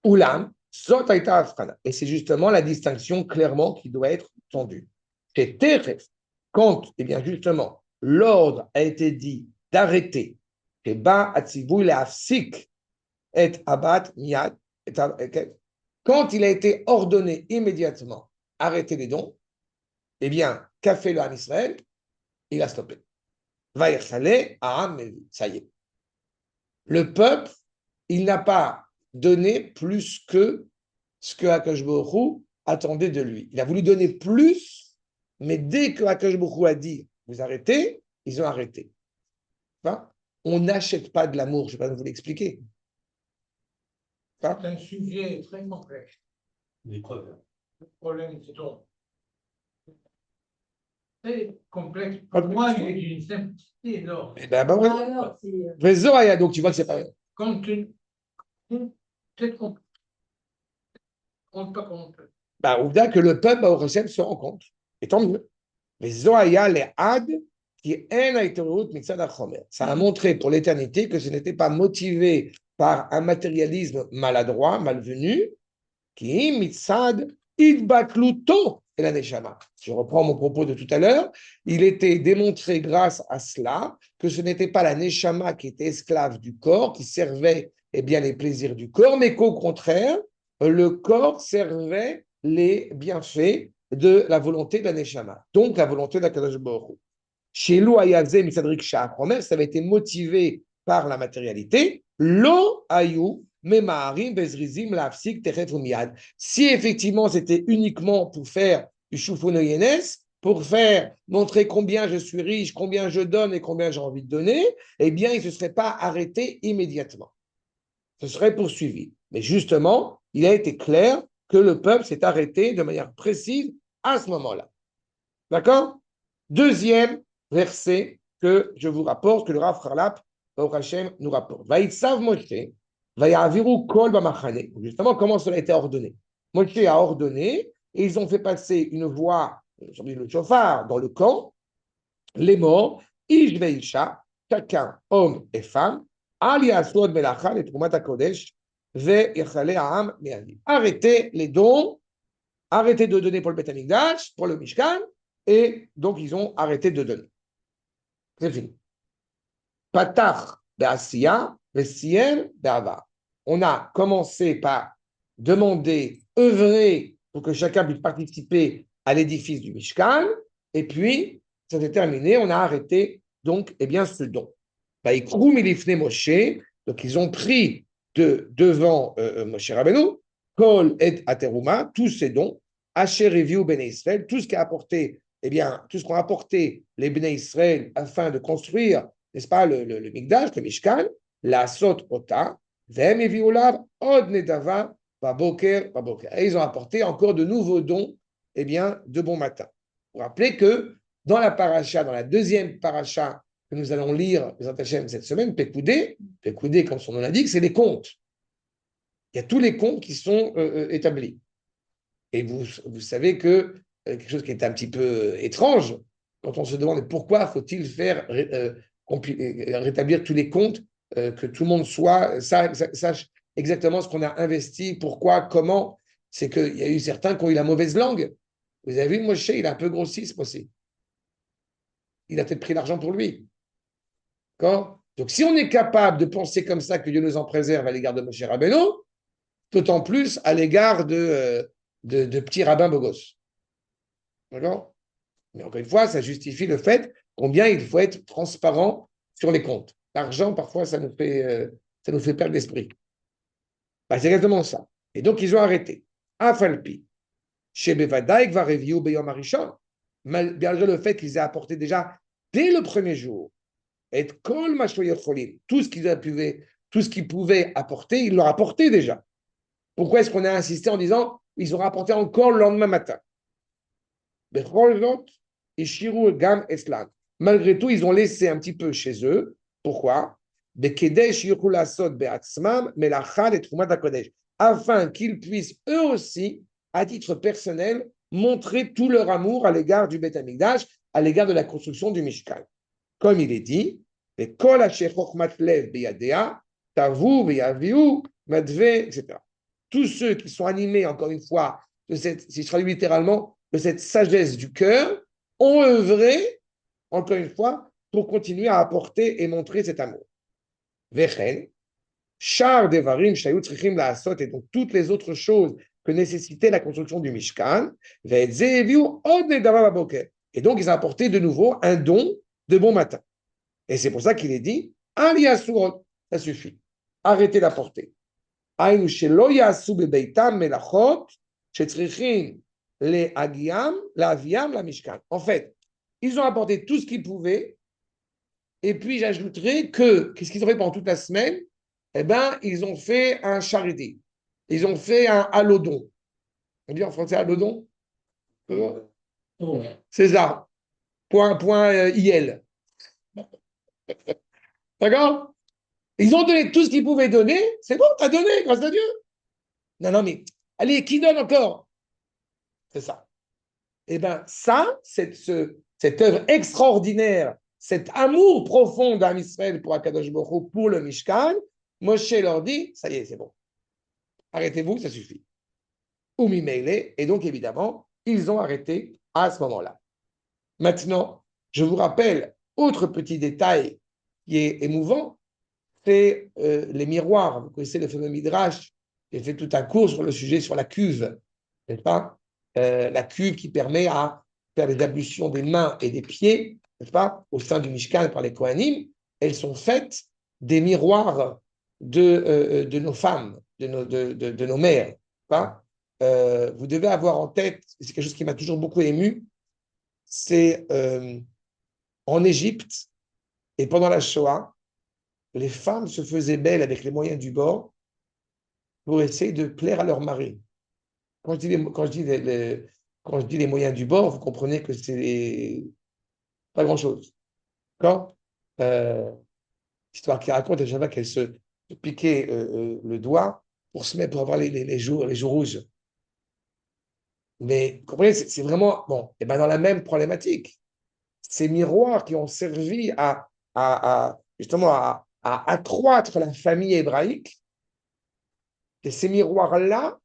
Oulam, zot aïta afrana. Et c'est justement la distinction clairement qui doit être tendue. C'est teref. Quand, eh bien justement, l'ordre a été dit d'arrêter, et ba atzivou le afsik et abat miyad, quand il a été ordonné immédiatement arrêter les dons, eh bien, qu'a fait le Ham Israël? Il a stoppé. Vaïchale Aham, ça y est. Le peuple, il n'a pas donné plus que ce que Akash Baruch Hu attendait de lui. Il a voulu donner plus, mais dès que Akash Baruch Hu a dit vous arrêtez, ils ont arrêté. Enfin, on n'achète pas de l'amour, je ne vais pas vous l'expliquer. C'est un sujet très complexe. Des preuves. Le problème, c'est donc très complexe. Pour moi, il est d'une simplicité énorme. Eh ben, ouais. Alors, Donc tu vois que c'est pas. Quand peut-être qu'on ne rend pas compte. Ouvda que le peuple au Hashem se rend compte. Et tant mieux. Mais Zoaya les Had qui ça a montré pour l'éternité que ce n'était pas motivé par un matérialisme maladroit, malvenu, qui mitzad idbakluto et la neshama. Je reprends mon propos de tout à l'heure. Il était démontré grâce à cela que ce n'était pas la neshama qui était esclave du corps, qui servait bien les plaisirs du corps, mais qu'au contraire, le corps servait les bienfaits de la volonté de la neshama, donc la volonté d'Akadosh Baruch Hu. Chez Louayazé Misadrik Sha'achromer, ça avait été motivé par la matérialité. Lo ayou memaharim bezrizim lafsik teref umiad. Si effectivement c'était uniquement pour faire du choufonoyenes, pour faire montrer combien je suis riche, combien je donne et combien j'ai envie de donner, eh bien il ne se serait pas arrêté immédiatement. Ce serait poursuivi. Mais justement, il a été clair que le peuple s'est arrêté de manière précise à ce moment-là. D'accord? Deuxième verset que je vous rapporte, que le Rav Harlap, Baruch Hashem, nous rapporte. Vaïtsav Moshe, vayaviru kol bamachane. Justement, comment cela a été ordonné? Moshe a ordonné, et ils ont fait passer une voix, le chauffard, dans le camp, les morts, ish veisha, chacun, homme et femme, ali asod melachal et trumat hakodesh, ve'yachale ha'am me'adim. Arrêtez les dons, arrêtez de donner pour le Beth Amikdash, pour le Mishkan, et donc ils ont arrêté de donner. C'est fini. Patach be'asiya, ve'sien be'ava. On a commencé par demander, œuvrer pour que chacun puisse participer à l'édifice du Mishkan, et puis, ça s'est terminé, on a arrêté donc, eh bien, ce don. Baïkrou milifne Moshe, donc ils ont pris devant Moshe Rabbeinu, Kol et Ateruma, tous ces dons, Asher Reviu Ben Israël, tout ce qui a apporté, eh bien, tout ce qu'ont apporté les Ben Israël afin de construire, n'est-ce pas, le Mikdash, le Mishkan, la Sot Ota, Vem Eviulav, Od Nedava, Baboker, Baboker. Et ils ont apporté encore de nouveaux dons, eh bien, de bon matin. Vous vous rappelez que dans la paracha, dans la deuxième paracha que nous allons lire cette semaine, Pekoudé, comme son nom l'indique, c'est les comptes. Il y a tous les comptes qui sont établis. Et vous savez que quelque chose qui est un petit peu étrange, quand on se demande pourquoi faut-il faire rétablir tous les comptes, que tout le monde sache exactement ce qu'on a investi, pourquoi, comment, c'est qu'il y a eu certains qui ont eu la mauvaise langue. Vous avez vu, Moshe, il est un peu grossi, ce possible. Il a peut-être pris l'argent pour lui. D'accord? Donc, si on est capable de penser comme ça, que Dieu nous en préserve à l'égard de Moshe Rabbeinu, d'autant plus à l'égard de petits rabbins bogos. D'accord? Mais encore une fois, ça justifie le fait combien il faut être transparent sur les comptes. L'argent, parfois, ça nous fait perdre l'esprit. Bah, c'est exactement ça. Et donc, ils ont arrêté. Afalpi. Chez Bevadaïk va review Beyom Arishon. Malgré le fait qu'ils aient apporté déjà, dès le premier jour, et kol cholim, tout ce qu'ils pouvaient apporter, ils l'ont apporté déjà. Pourquoi est-ce qu'on a insisté en disant ils ont rapporté encore le lendemain matin? Malgré tout, ils ont laissé un petit peu chez eux. Pourquoi? Afin qu'ils puissent eux aussi, à titre personnel, montrer tout leur amour à l'égard du Beth Amikdash, à l'égard de la construction du Mishkan. Comme il est dit, etc. Tous ceux qui sont animés, encore une fois, si je traduis littéralement, de cette sagesse du cœur, ont œuvré, encore une fois, pour continuer à apporter et montrer cet amour. Vechen, char devarim shayut tzrichim la'asot, et donc toutes les autres choses que nécessitait la construction du Mishkan, et donc ils ont apporté de nouveau un don de bon matin. Et c'est pour ça qu'il est dit, Aliasurot, ça suffit. Arrêtez d'apporter. En fait, ils ont apporté tout ce qu'ils pouvaient, et puis j'ajouterai que, qu'est-ce qu'ils ont fait pendant toute la semaine? Eh bien, ils ont fait un charité. Ils ont fait un halodon. On dit en français halodon? C'est ça. Point IL. D'accord? Ils ont donné tout ce qu'ils pouvaient donner. C'est bon, t'as donné, grâce à Dieu. Non, mais allez, qui donne encore? C'est ça. Eh bien, ça, cette œuvre extraordinaire, cet amour profond d'Am Israël pour Akadosh Baruch Hu, pour le Mishkan, Moshe leur dit, ça y est, c'est bon. Arrêtez-vous, ça suffit. Umimele, et donc évidemment, ils ont arrêté à ce moment-là. Maintenant, je vous rappelle, autre petit détail qui est émouvant, c'est les miroirs. Vous connaissez le fameux Midrash, j'ai fait tout un cours sur le sujet, sur la cuve, n'est-ce pas? La cuve qui permet à faire les ablutions des mains et des pieds, n'est-ce pas? Au sein du Mishkan par les Kohanim, elles sont faites des miroirs de nos femmes, de nos mères, pas? Vous devez avoir en tête, c'est quelque chose qui m'a toujours beaucoup ému, c'est en Égypte et pendant la Shoah, les femmes se faisaient belles avec les moyens du bord pour essayer de plaire à leur mari. Quand je dis les moyens du bord, vous comprenez que c'est pas grand-chose. D'accord? Histoire qui raconte à chaque fois qu'elle se piquait le doigt pour avoir les joues rouges. Mais vous comprenez, c'est vraiment, bon, et ben dans la même problématique. Ces miroirs qui ont servi justement à accroître la famille hébraïque, et ces miroirs-là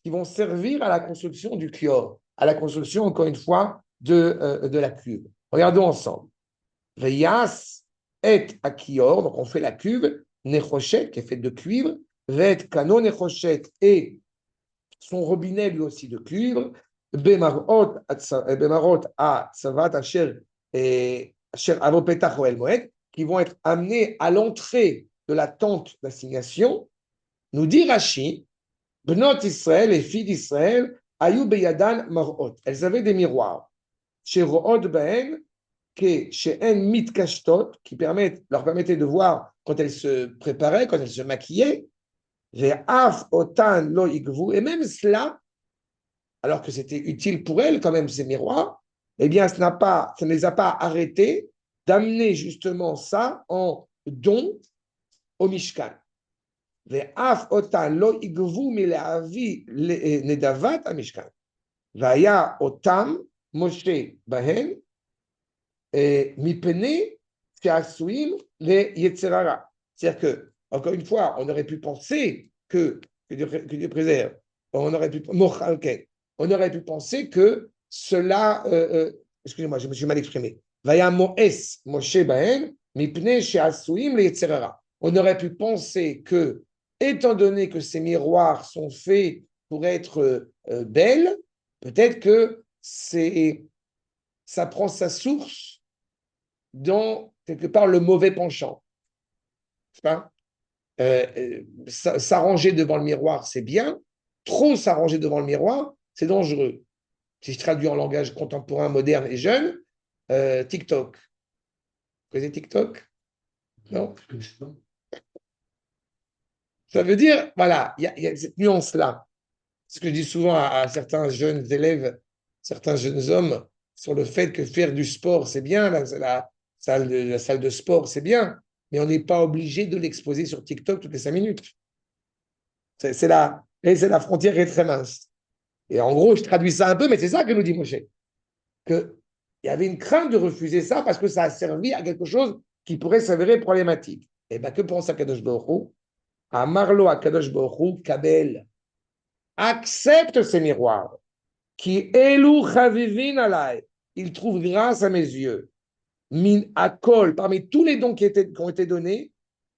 qui vont servir à la construction du kior, à la construction, encore une fois, de la cuve. Regardons ensemble. Veyas et akior, donc on fait la cuve, nechoshet, qui est faite de cuivre, vet kano nechoshet, et son robinet lui aussi de cuivre, bemarot a tsavat asher avopetach oel moed, qui vont être amenés à l'entrée de la tente d'assignation. Nous dit Rashi, Bnot Israël, les filles d'Israël, Ayou beyadan marot. Elles avaient des miroirs. Chez Ro'od Baen, chez En Mitkashtot, qui leur permettaient de voir quand elles se préparaient, quand elles se maquillaient. Ve'af otan lo igvu. Et même cela, alors que c'était utile pour elles, quand même, ces miroirs, eh bien, ça ne les a pas arrêtés d'amener justement ça en don au Mishkan. ואף אותן לא יגבו מלהביא נדבת המשכן. והיה אותם משה בהן מפני שעשויים ליצר הרע. C'est-à-dire que, encore une fois, on aurait pu penser que Dieu préserve, on aurait pu, ok. On aurait pu penser que cela, excusez-moi, je me suis mal exprimé. Vaya moes Moshe baen mipnei she'asuim leyetzerara. On aurait pu penser que, étant donné que ces miroirs sont faits pour être belles, peut-être que ça prend sa source dans quelque part le mauvais penchant. C'est pas s'arranger devant le miroir, c'est bien. Trop s'arranger devant le miroir, c'est dangereux. Si je traduis en langage contemporain, moderne et jeune, TikTok. Vous connaissez TikTok? Non? Ça veut dire, voilà, il y a cette nuance-là. Ce que je dis souvent à certains jeunes élèves, certains jeunes hommes, sur le fait que faire du sport, c'est bien, la salle de sport, c'est bien, mais on n'est pas obligé de l'exposer sur TikTok toutes les 5 minutes. C'est la frontière est très mince. Et en gros, je traduis ça un peu, mais c'est ça que nous dit Moshe. Qu'il y avait une crainte de refuser ça parce que ça a servi à quelque chose qui pourrait s'avérer problématique. Et bien, que pense Akadosh Baruch Hu? Amarlo Akadosh Baruch Hu, Kabel, accepte ces miroirs, qui elu chavivin alay, il trouve grâce à mes yeux. Min akol, parmi tous les dons qui ont été donnés,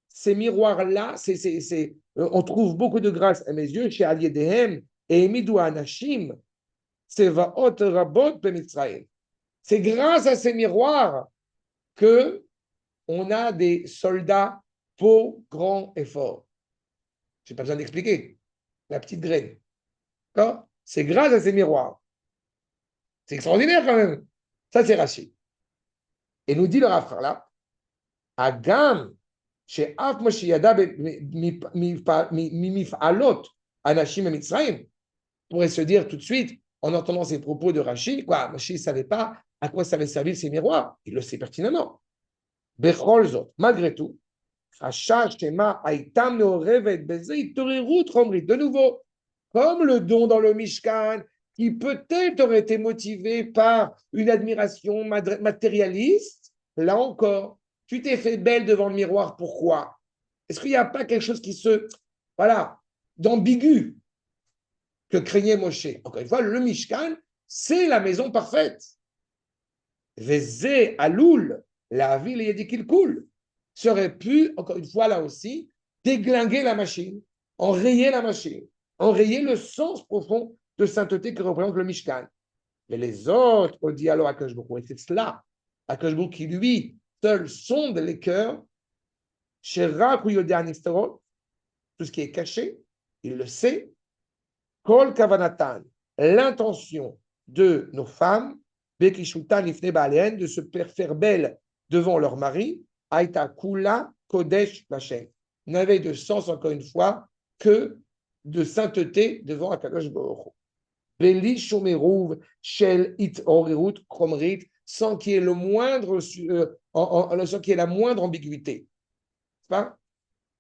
ces miroirs-là, on trouve beaucoup de grâce à mes yeux chez Aliedehem et Emidou Anashim, Tsevaot Rabot Bemitzraïm. C'est grâce à ces miroirs que on a des soldats beaux, grands et forts. Je n'ai pas besoin d'expliquer. La petite graine. D'accord? C'est grâce à ces miroirs. C'est extraordinaire quand même. Ça, c'est Rachid. Et nous dit le Rav là, Agam, chez Af Moshe Yada Mifalot, Anashim et Mitzrayim, pourrait se dire tout de suite, en entendant ces propos de Rachid, quoi, Moshe ne savait pas à quoi ça avait servi ces miroirs. Il le sait pertinemment. Bechol Zot, malgré tout, de nouveau, comme le don dans le Mishkan, qui peut-être aurait été motivé par une admiration matérialiste, là encore, tu t'es fait belle devant le miroir, pourquoi? Est-ce qu'il n'y a pas quelque chose voilà, d'ambigu que craignait Moshe? Encore une fois, le Mishkan, c'est la maison parfaite. Vezé Aloul, la ville et dit qu'il coule, serait pu, encore une fois, là aussi, déglinguer la machine, enrayer la machine, enrayer le sens profond de sainteté que représente le Mishkan. Mais les autres, au dialogue à Kajbouk, c'est cela, à Kajbouk qui, lui, seul sonde les cœurs, chez tout ce qui est caché, il le sait, Kol Kavanatan, l'intention de nos femmes, Bekishutan Lifne Baalen, de se faire belle devant leur mari, Aïta Kula Kodesh Lachem, n'avait de sens, encore une fois, que de sainteté devant Akadosh Baruch Hu. Beli Shomerouv Shel It Orerut Kromrit, sans qu'il y ait le moindre, sans qu'il y ait la moindre ambiguïté. Pas?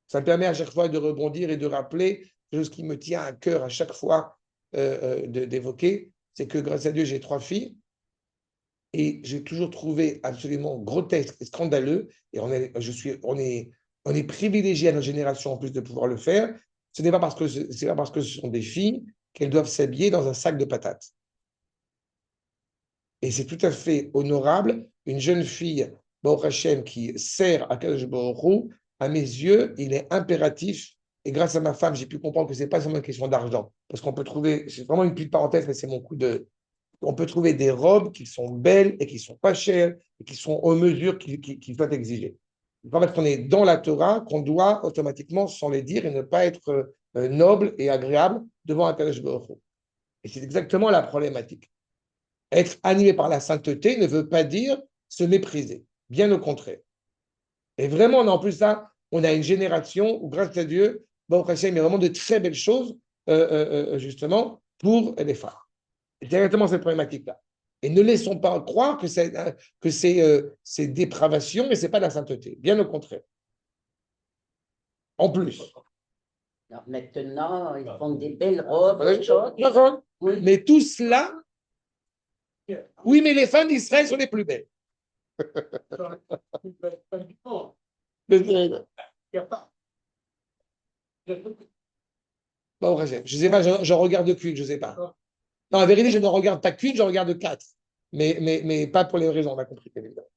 Ça me permet à chaque fois de rebondir et de rappeler quelque chose qui me tient à cœur à chaque fois d'évoquer, c'est que grâce à Dieu, j'ai 3 filles et j'ai toujours trouvé absolument grotesque et scandaleux, et on est privilégié à notre génération en plus de pouvoir le faire. Ce n'est pas parce que ce sont des filles qu'elles doivent s'habiller dans un sac de patates. Et c'est tout à fait honorable, une jeune fille, Baruch Hashem, qui sert à Kadosh Baruch Hu, à mes yeux, il est impératif, et grâce à ma femme, j'ai pu comprendre que ce n'est pas seulement une question d'argent, parce qu'on peut trouver, c'est vraiment une petite parenthèse, mais c'est mon coup de... On peut trouver des robes qui sont belles et qui ne sont pas chères, et qui sont aux mesures qui soient exigées. Il faut qu'on est dans la Torah, qu'on doit automatiquement, sans les dire, et ne pas être noble et agréable devant un Kadosh Baruch Hu. Et c'est exactement la problématique. Être animé par la sainteté ne veut pas dire se mépriser, bien au contraire. Et vraiment, en plus ça, on a une génération où, grâce à Dieu, Baruch Hashem, il y a vraiment de très belles choses, justement, pour les femmes. C'est exactement cette problématique-là. Et ne laissons pas croire que c'est dépravation, mais ce n'est pas de la sainteté, bien au contraire. En plus. Alors maintenant, ils font des belles robes, des choses. Oui. Mais tout cela, oui, mais les femmes d'Israël sont les plus belles. Baruch Hashem. Je ne sais pas, je regarde qu'une, je ne sais pas. Non, en vérité, je ne regarde pas qu'une, je regarde 4. Mais pas pour les raisons, on a compris, évidemment.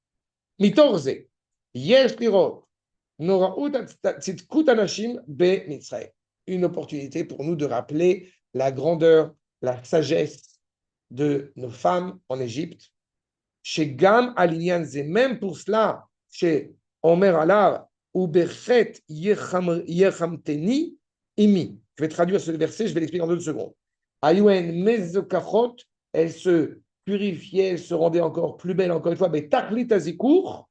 Mitorze, yesh lirot, noraout tzidkut anashim be Mitzrayim. Une opportunité pour nous de rappeler la grandeur, la sagesse de nos femmes en Égypte. Chez Gam Alinyan, c'est même pour cela, chez Omer Alav, ou Berchet Yechamteni Imi. Je vais traduire ce verset, je vais l'expliquer en 2 secondes. Ayuen Mezokachot, elle se purifiait, elle se rendait encore plus belle, encore une fois, mais Tachlit Azikour,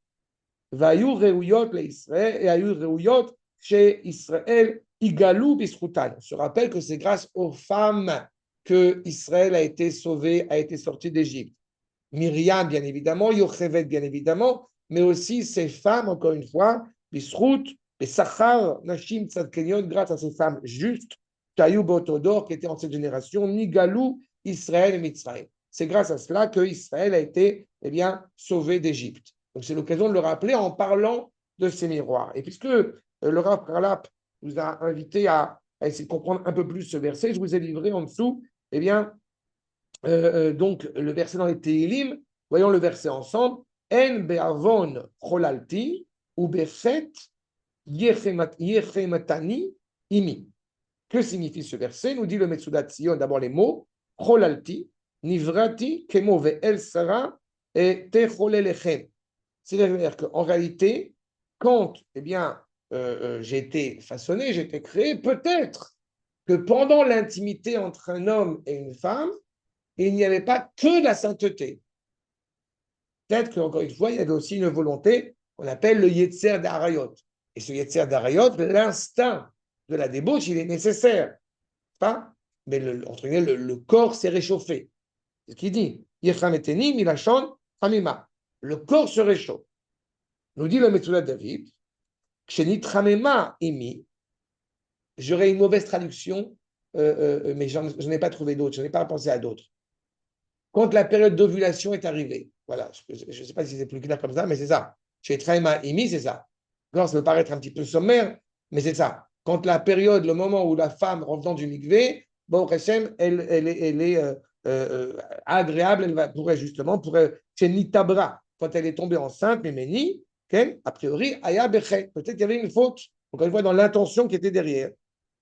Vayu Reuyot le Israël, et Ayu Reuyot chez Israël, Igalou Bisrutan. On se rappelle que c'est grâce aux femmes que Israël a été sauvé, a été sorti d'Égypte. Myriam, bien évidemment, Yochevet, bien évidemment, mais aussi ces femmes, encore une fois, Bisrout, Besachar, Nashim, Tzadkeniot, grâce à ces femmes justes, Taïou Botodor, qui étaient en cette génération, Nigalou, Israël et Mitzrayim. C'est grâce à cela que Israël a été sauvé d'Égypte. Donc c'est l'occasion de le rappeler en parlant de ces miroirs. Et puisque le Rav Karlap nous a invités à essayer de comprendre un peu plus ce verset, je vous ai livré en dessous, donc le verset dans les Tehilim, voyons le verset ensemble. En be'avon cholalti ou befet yechematani imi. Que signifie ce verset? Nous dit le Metsudat Sion, d'abord les mots cholalti, nivrati, kemo ve'el sara et techolelechem. C'est-à-dire qu'en réalité, quand j'ai été façonné, j'ai été créé, peut-être que pendant l'intimité entre un homme et une femme, il n'y avait pas que la sainteté. Peut-être qu'encore une fois, il y avait aussi une volonté qu'on appelle le Yetzer d'Arayot. Et ce Yetzer d'Arayot, l'instinct de la débauche, il est nécessaire. Pas? Mais le corps s'est réchauffé. C'est ce qu'il dit. Yechameteni milachon hamima. Le corps se réchauffe. Nous dit le Metzudat David, Kshenitramema imi, j'aurais une mauvaise traduction, mais je n'ai pas trouvé d'autres, je n'ai pas pensé à d'autres. Quand la période d'ovulation est arrivée, voilà, je ne sais pas si c'est plus clair comme ça, mais c'est ça. Chez Traima Imi, c'est ça. Alors, ça peut paraître un petit peu sommaire, mais c'est ça. Quand la période, le moment où la femme revenant du mikvé, bon, Hashem, elle est agréable, chez Nitabra, quand elle est tombée enceinte, mais Méni, a priori, Aya Beche, peut-être qu'il y avait une faute, encore une fois, dans l'intention qui était derrière.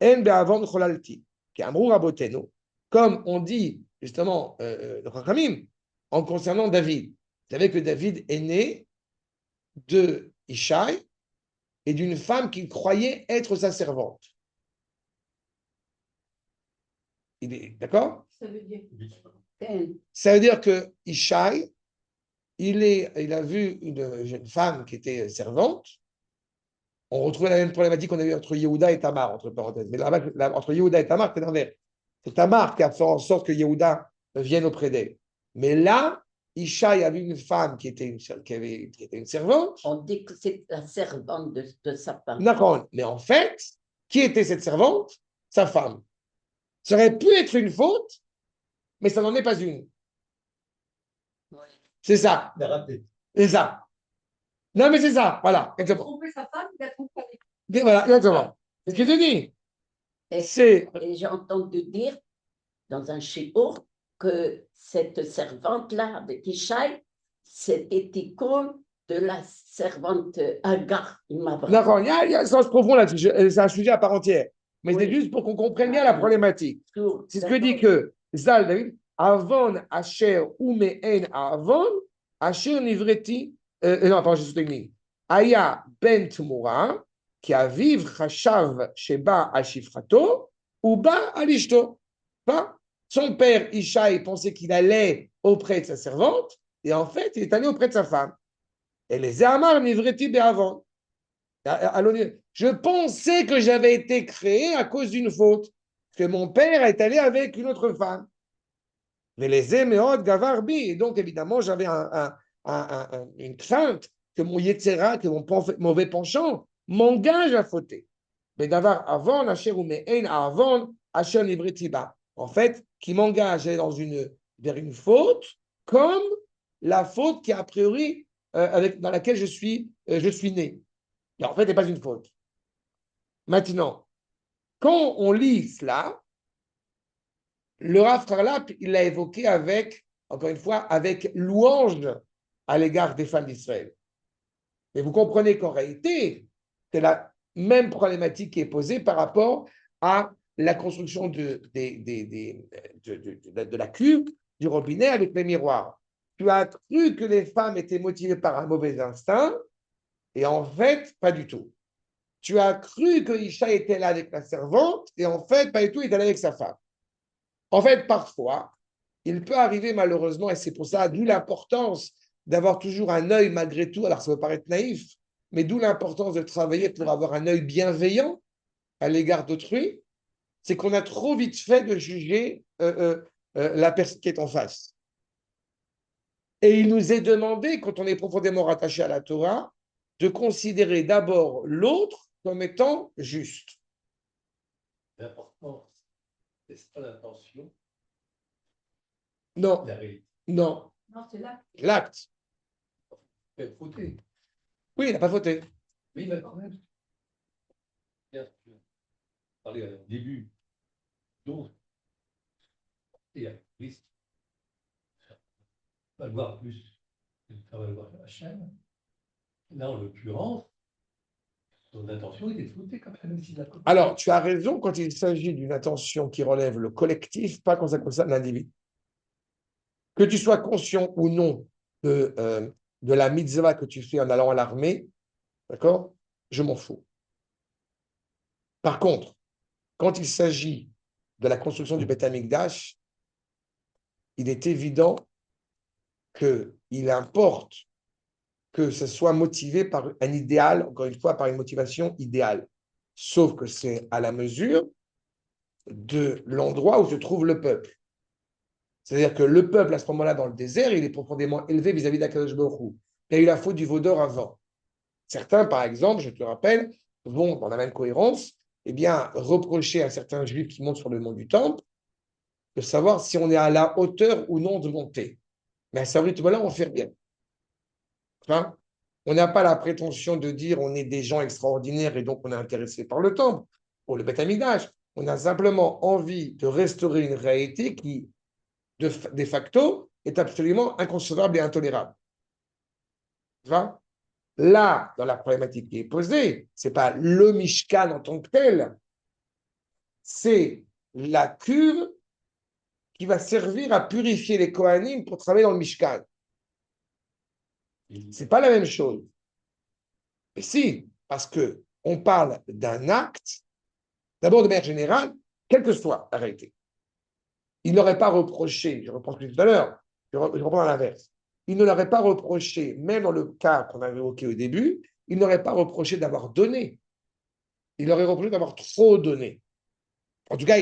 En Be'avon Cholalti, qui est Amrou Rabotenu, comme on dit justement le Chachamim, en concernant David. Vous savez que David est né de Ishaï et d'une femme qu'il croyait être sa servante. D'accord? Ça veut dire que Ishaï, il a vu une jeune femme qui était servante. On retrouvait la même problématique qu'on a eu entre Yehuda et Tamar, entre parenthèses. Mais là-bas, entre Yehuda et Tamar, c'est l'inverse. C'est Tamar qui a fait en sorte que Yehuda vienne auprès d'elle. Mais là, Ishaï a vu une femme qui était une servante. On dit que c'est la servante de sa femme. D'accord. Mais en fait, qui était cette servante? Sa femme. Ça aurait pu être une faute, mais ça n'en est pas une. Ouais. C'est ça. C'est ça. Non, mais c'est ça. Voilà. Il a trompé sa femme, il a trompé avec. Voilà, exactement. C'est ce que je dis. Et j'ai entendu dire dans un shiur que cette servante-là, avec Ishaï, c'était icône de la servante Agar. D'accord, il y a un sens profond là-dessus, c'est un sujet à part entière. Mais oui, c'est juste pour qu'on comprenne bien la problématique. C'est ce que dit que Zal David, Avon Asher Umeen Avon, Asher Nivreti, non, attends, j'ai sauté une ligne. Aya Ben Tumura, qui a vivre Chashav Sheba Ashifrato, ou Ba Alishto. Son père, Ishaï, pensait qu'il allait auprès de sa servante, et en fait, il est allé auprès de sa femme. Et les Amar Nivreti Be'avon. Je pensais que j'avais été créé à cause d'une faute, que mon père est allé avec une autre femme. Mais les Emeod Gavarbi, et donc évidemment, j'avais une crainte que mon Yetzera, que mon mauvais penchant, m'engage à fauter. Mais d'avoir avant, Asher ou Me'en avant, Asher Nivretiba. En fait, qui m'engage vers une faute, comme la faute qui a priori dans laquelle je suis né. Mais en fait, ce n'est pas une faute. Maintenant, Quand on lit cela, le Rav Harlap, il l'a évoqué avec, encore une fois, avec louange à l'égard des femmes d'Israël. Mais vous comprenez qu'en réalité, c'est la même problématique qui est posée par rapport à la construction de la cuve, du robinet avec les miroirs. Tu as cru que les femmes étaient motivées par un mauvais instinct, et en fait, pas du tout. Tu as cru que Isha était là avec la servante, et en fait, pas du tout, il était là avec sa femme. En fait, parfois, il peut arriver malheureusement, et c'est pour ça, d'où l'importance d'avoir toujours un œil malgré tout, alors ça peut paraître naïf, mais d'où l'importance de travailler pour avoir un œil bienveillant à l'égard d'autrui, c'est qu'on a trop vite fait de juger la personne qui est en face. Et il nous est demandé, quand on est profondément rattaché à la Torah, de considérer d'abord l'autre comme étant juste. L'important, c'est pas l'intention, Non, la réalité. non, Non, c'est là. l'acte. Il faut fauter. Oui, il n'a pas fauté. Oui, mais quand même. Bien, tu parlais au début. Donc, il y a risque de valoir plus, de faire valoir la chaîne. Là, en l'occurrence, son intention était de fauter quand même, s'il l'a. Alors, tu as raison quand il s'agit d'une attention qui relève le collectif, pas quand ça concerne l'individu. Que tu sois conscient ou non de la mitzvah que tu fais en allant à l'armée, d'accord? Je m'en fous. Par contre, quand il s'agit de la construction du Beth Amikdash, il est évident qu'il importe que ce soit motivé par un idéal, encore une fois, par une motivation idéale. Sauf que c'est à la mesure de l'endroit où se trouve le peuple. C'est-à-dire que le peuple, à ce moment-là, dans le désert, il est profondément élevé vis-à-vis d'Akadosh Baruch Hu. Il y a eu la faute du veau d'or avant. Certains, par exemple, je te le rappelle, vont, dans la même cohérence, eh bien, reprocher à certains juifs qui montent sur le mont du Temple de savoir si on est à la hauteur ou non de monter. Mais à ce rythme-là, on fait bien. Enfin, on n'a pas la prétention de dire on est des gens extraordinaires et donc on est intéressé par le temple, pour le Beth Amikdash. On a simplement envie de restaurer une réalité qui, de facto, est absolument inconcevable et intolérable. Enfin, là, dans la problématique qui est posée, ce n'est pas le Mishkan en tant que tel, c'est la cuve qui va servir à purifier les Kohanim pour travailler dans le Mishkan. Ce n'est pas la même chose. Mais si, parce qu'on parle d'un acte, d'abord de manière générale, quelle que soit la réalité. Il n'aurait pas reproché, je reprends ce que j'ai dit tout à l'heure, je reprends à l'inverse, il ne l'aurait pas reproché, même dans le cas qu'on avait évoqué au début, il n'aurait pas reproché d'avoir donné. Il aurait reproché d'avoir trop donné. En tout cas,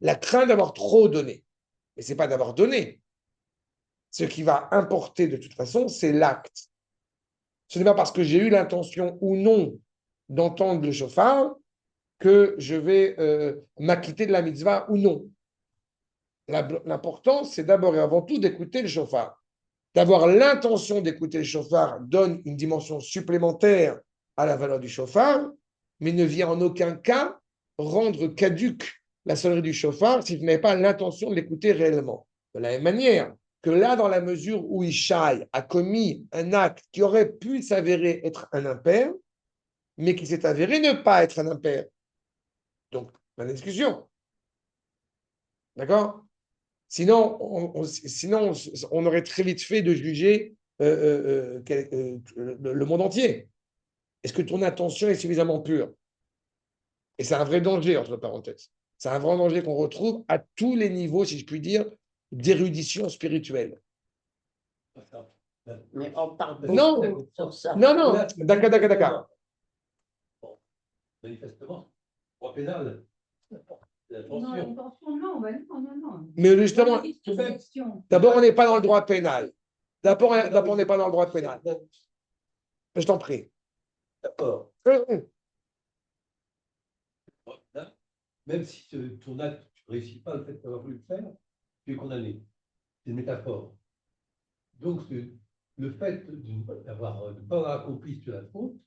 la crainte d'avoir trop donné. Mais ce n'est pas d'avoir donné. Ce qui va importer de toute façon, c'est l'acte. Ce n'est pas parce que j'ai eu l'intention ou non d'entendre le chauffard que je vais m'acquitter de la mitzvah ou non. L'important, c'est d'abord et avant tout d'écouter le chauffard. D'avoir l'intention d'écouter le chauffard donne une dimension supplémentaire à la valeur du chauffard, mais ne vient en aucun cas rendre caduque la sonnerie du chauffard si vous n'avez pas l'intention de l'écouter réellement. De la même manière que là, dans la mesure où Ishaï a commis un acte qui aurait pu s'avérer être un impair, mais qui s'est avéré ne pas être un impair. Donc, pas de discussion. D'accord? Sinon, on aurait très vite fait de juger le monde entier. Est-ce que ton intention est suffisamment pure? Et c'est un vrai danger, entre parenthèses. C'est un vrai danger qu'on retrouve à tous les niveaux, si je puis dire, d'érudition spirituelle. Mais on parle Non, beaucoup sur ça. non, d'accord. Bon, manifestement, droit pénal, Non, l'intention, non, ben non. Mais justement, Dans la disposition. d'abord, on n'est pas dans le droit pénal. D'abord, on n'est pas dans le droit pénal. Je t'en prie. D'accord. Même si ton acte, tu ne réussis pas le fait d'avoir voulu le faire, tu es condamné. C'est une métaphore. Donc, le fait de ne pas avoir accompli la faute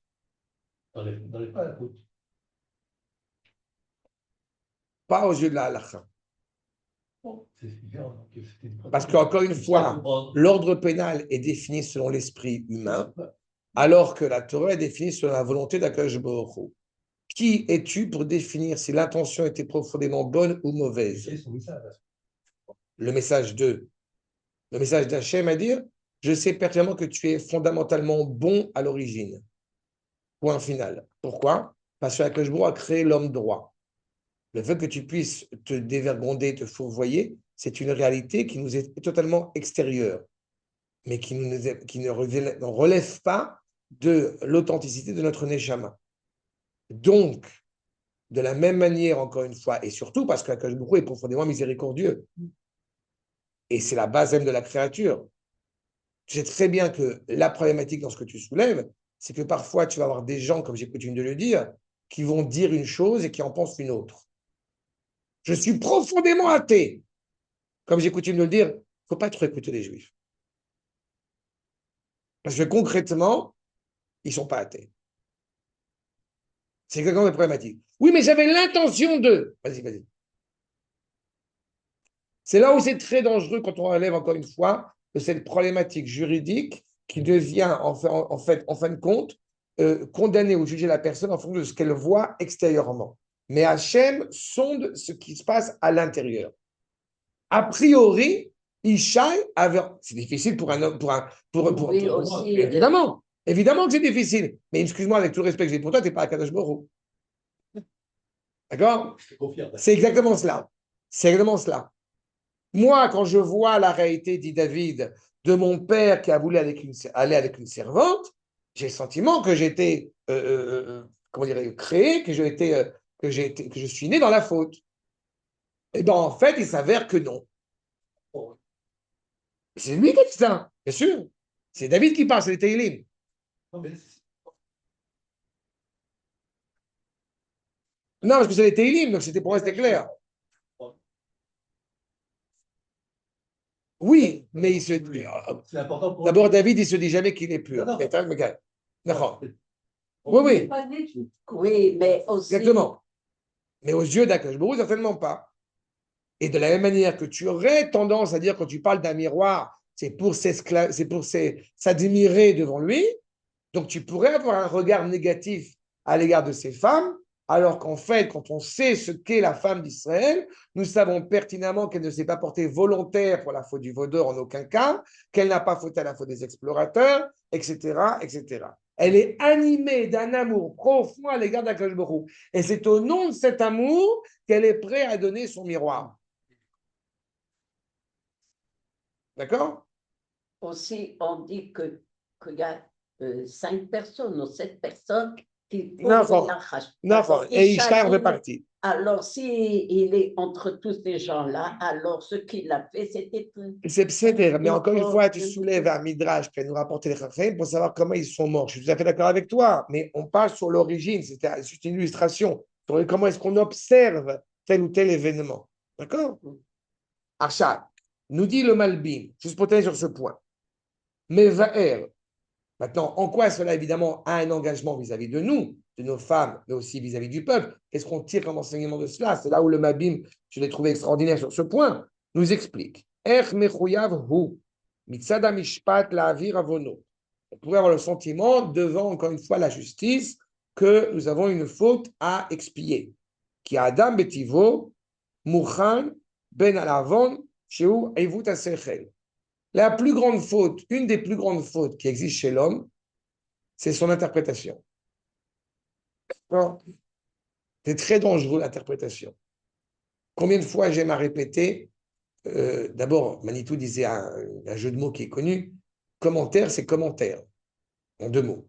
n'enlève pas la faute. pas aux yeux de la halakha. C'est différent. Donc, c'était une- Parce qu'encore une fois, l'ordre pénal est défini selon l'esprit humain, alors que la Torah est définie selon la volonté d'Akadosh Baruch Hu. Qui es-tu pour définir si l'intention était profondément bonne ou mauvaise? C'est son message. Le message d'Hachem à dire, je sais pertinemment que tu es fondamentalement bon à l'origine. Point final. Pourquoi? Parce que Akadosh Baruch Hu a créé l'homme droit. Le fait que tu puisses te dévergonder, te fourvoyer, c'est une réalité qui nous est totalement extérieure, mais qui ne relève pas de l'authenticité de notre Neshama. Donc, de la même manière, encore une fois, et surtout parce que Akadosh Baruch Hu est profondément miséricordieux, et c'est la base même de la créature. Tu sais très bien que la problématique dans ce que tu soulèves, c'est que parfois tu vas avoir des gens, comme j'ai coutume de le dire, qui vont dire une chose et qui en pensent une autre. Je suis profondément athée. Comme j'ai coutume de le dire, il ne faut pas trop écouter les juifs. Parce que concrètement, ils ne sont pas athées. C'est exactement la problématique. Oui, mais j'avais l'intention de. Vas-y, vas-y. C'est là où c'est très dangereux quand on relève encore une fois de cette problématique juridique qui devient en fin de compte condamner ou juger la personne en fonction de ce qu'elle voit extérieurement. Mais Hachem sonde ce qui se passe à l'intérieur. A priori, Ishaï avait. C'est difficile pour un homme, Oui, aussi. Évidemment, évidemment que c'est difficile. Mais excuse-moi, avec tout le respect que j'ai pour toi, tu n'es pas à Kadosh Baruch Hu. D'accord? C'est exactement cela. C'est exactement cela. Moi, quand je vois la réalité, dit David, de mon père qui a voulu aller avec une servante, j'ai le sentiment que j'étais, comment dirais créé, que je suis né dans la faute. Et bien, en fait, il s'avère que non. C'est lui qui a dit ça, bien sûr. C'est David qui parle, c'est les Tehillim. Non, parce que c'est les Tehillim, donc pour moi, c'était clair. Oui, mais il se dit. D'abord, David, il ne se dit jamais qu'il est pur. D'accord. Oui, oui. Oui, mais aussi. Exactement. Mais aux yeux d'Akadosh Baruch Hu, certainement pas. Et de la même manière que tu aurais tendance à dire, quand tu parles d'un miroir, c'est pour s'admirer devant lui, donc tu pourrais avoir un regard négatif à l'égard de ces femmes, alors qu'en fait, quand on sait ce qu'est la femme d'Israël, nous savons pertinemment qu'elle ne s'est pas portée volontaire pour la faute du vaudor en aucun cas, qu'elle n'a pas fauté à la faute des explorateurs, etc., etc. Elle est animée d'un amour profond à l'égard d'Akadosh Baruch Hu. Et c'est au nom de cet amour qu'elle est prête à donner son miroir. D'accord? Aussi, on dit qu'il y a 5 personnes ou 7 personnes qui font la et Ishtar fait partie. Alors, s'il est entre tous ces gens-là, alors ce qu'il a fait, c'était tout. C'est sévère, mais encore une fois, tu soulèves un midrash qui va nous rapporter les Chachamim pour savoir comment ils sont morts. Je suis tout à fait d'accord avec toi, mais on parle sur l'origine, c'est une illustration sur comment est-ce qu'on observe tel ou tel événement. D'accord? Achat, nous dit le Malbim, juste pour tenir sur ce point. Mais Va'er, maintenant, en quoi cela évidemment a un engagement vis-à-vis de nous, de nos femmes, mais aussi vis-à-vis du peuple? Qu'est-ce qu'on tire comme enseignement de cela? C'est là où le Malbim, je l'ai trouvé extraordinaire sur ce point, nous explique. On pourrait avoir le sentiment, devant encore une fois la justice, que nous avons une faute à expier. Qui Adam Betivo, Mouchan, Ben Alavon, Sheu Eivut Asechel. La plus grande faute, une des plus grandes fautes qui existe chez l'homme, c'est son interprétation. C'est très dangereux l'interprétation. Combien de fois j'aime à répéter, d'abord, Manitou disait un jeu de mots qui est connu, commentaire, c'est commentaire, en 2 mots.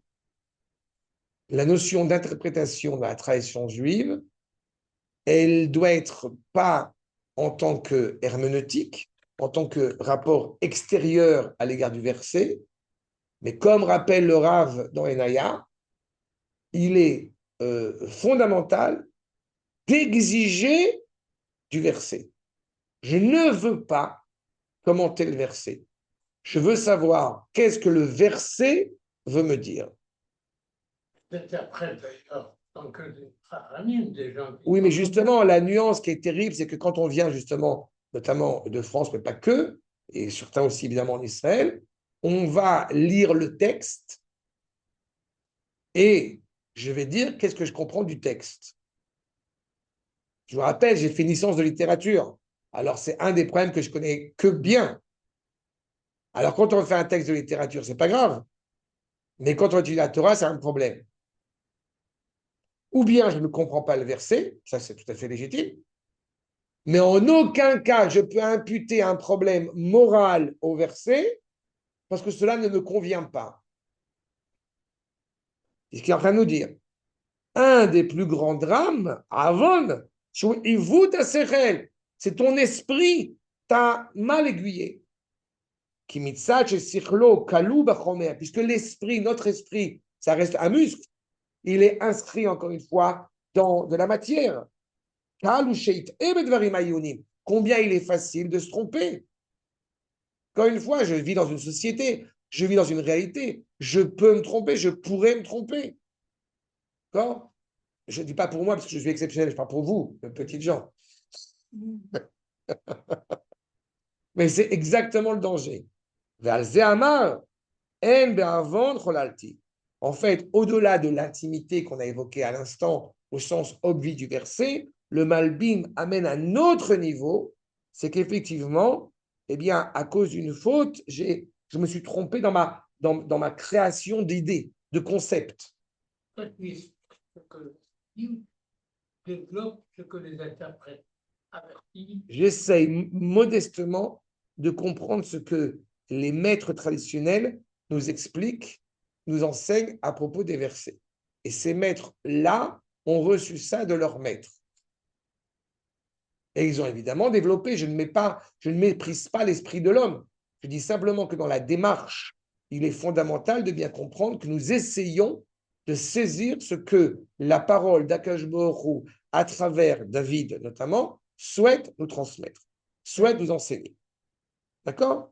La notion d'interprétation dans la tradition juive, elle doit être pas en tant que herméneutique, en tant que rapport extérieur à l'égard du verset, mais comme rappelle le Rav dans Enaya, il est fondamental d'exiger du verset. Je ne veux pas commenter le verset. Je veux savoir qu'est-ce que le verset veut me dire. L'interprète d'ailleurs, Donc, Chachamim, des gens qui Oui, mais sont justement, la nuance qui est terrible, c'est que quand on vient justement, notamment de France, mais pas que, et certains aussi évidemment en Israël, on va lire le texte et je vais dire qu'est-ce que je comprends du texte. Je vous rappelle, j'ai fait une licence de littérature. Alors, c'est un des problèmes que je connais que bien. Alors, quand on fait un texte de littérature, c'est pas grave. Mais quand on étudie la Torah, c'est un problème. Ou bien je ne comprends pas le verset, ça c'est tout à fait légitime, mais en aucun cas je peux imputer un problème moral au verset parce que cela ne me convient pas. C'est ce qu'il est en train de nous dire. Un des plus grands drames, Avon, c'est ton esprit, t'as mal aiguillé. Puisque l'esprit, notre esprit, ça reste un muscle, il est inscrit encore une fois dans de la matière. Combien il est facile de se tromper. Encore une fois, je vis dans une société, je vis dans une réalité, je peux me tromper, je pourrais me tromper. D'accord? Je ne dis pas pour moi parce que je suis exceptionnel, je parle pour vous, petites gens. Mais c'est exactement le danger. En fait, au-delà de l'intimité qu'on a évoquée à l'instant, au sens obvi du verset, le Malbim amène un autre niveau, c'est qu'effectivement, eh bien, à cause d'une faute, je me suis trompé dans ma création d'idées, de concepts. ce que ils développent, ce que les interprètes avertis. J'essaye modestement de comprendre ce que les maîtres traditionnels nous expliquent, nous enseignent à propos des versets. Et ces maîtres-là ont reçu ça de leurs maîtres. Et ils ont évidemment développé, je ne méprise pas l'esprit de l'homme. Je dis simplement que dans la démarche, il est fondamental de bien comprendre que nous essayons de saisir ce que la parole d'Akash Borou, à travers David notamment, souhaite nous transmettre, souhaite nous enseigner. D'accord?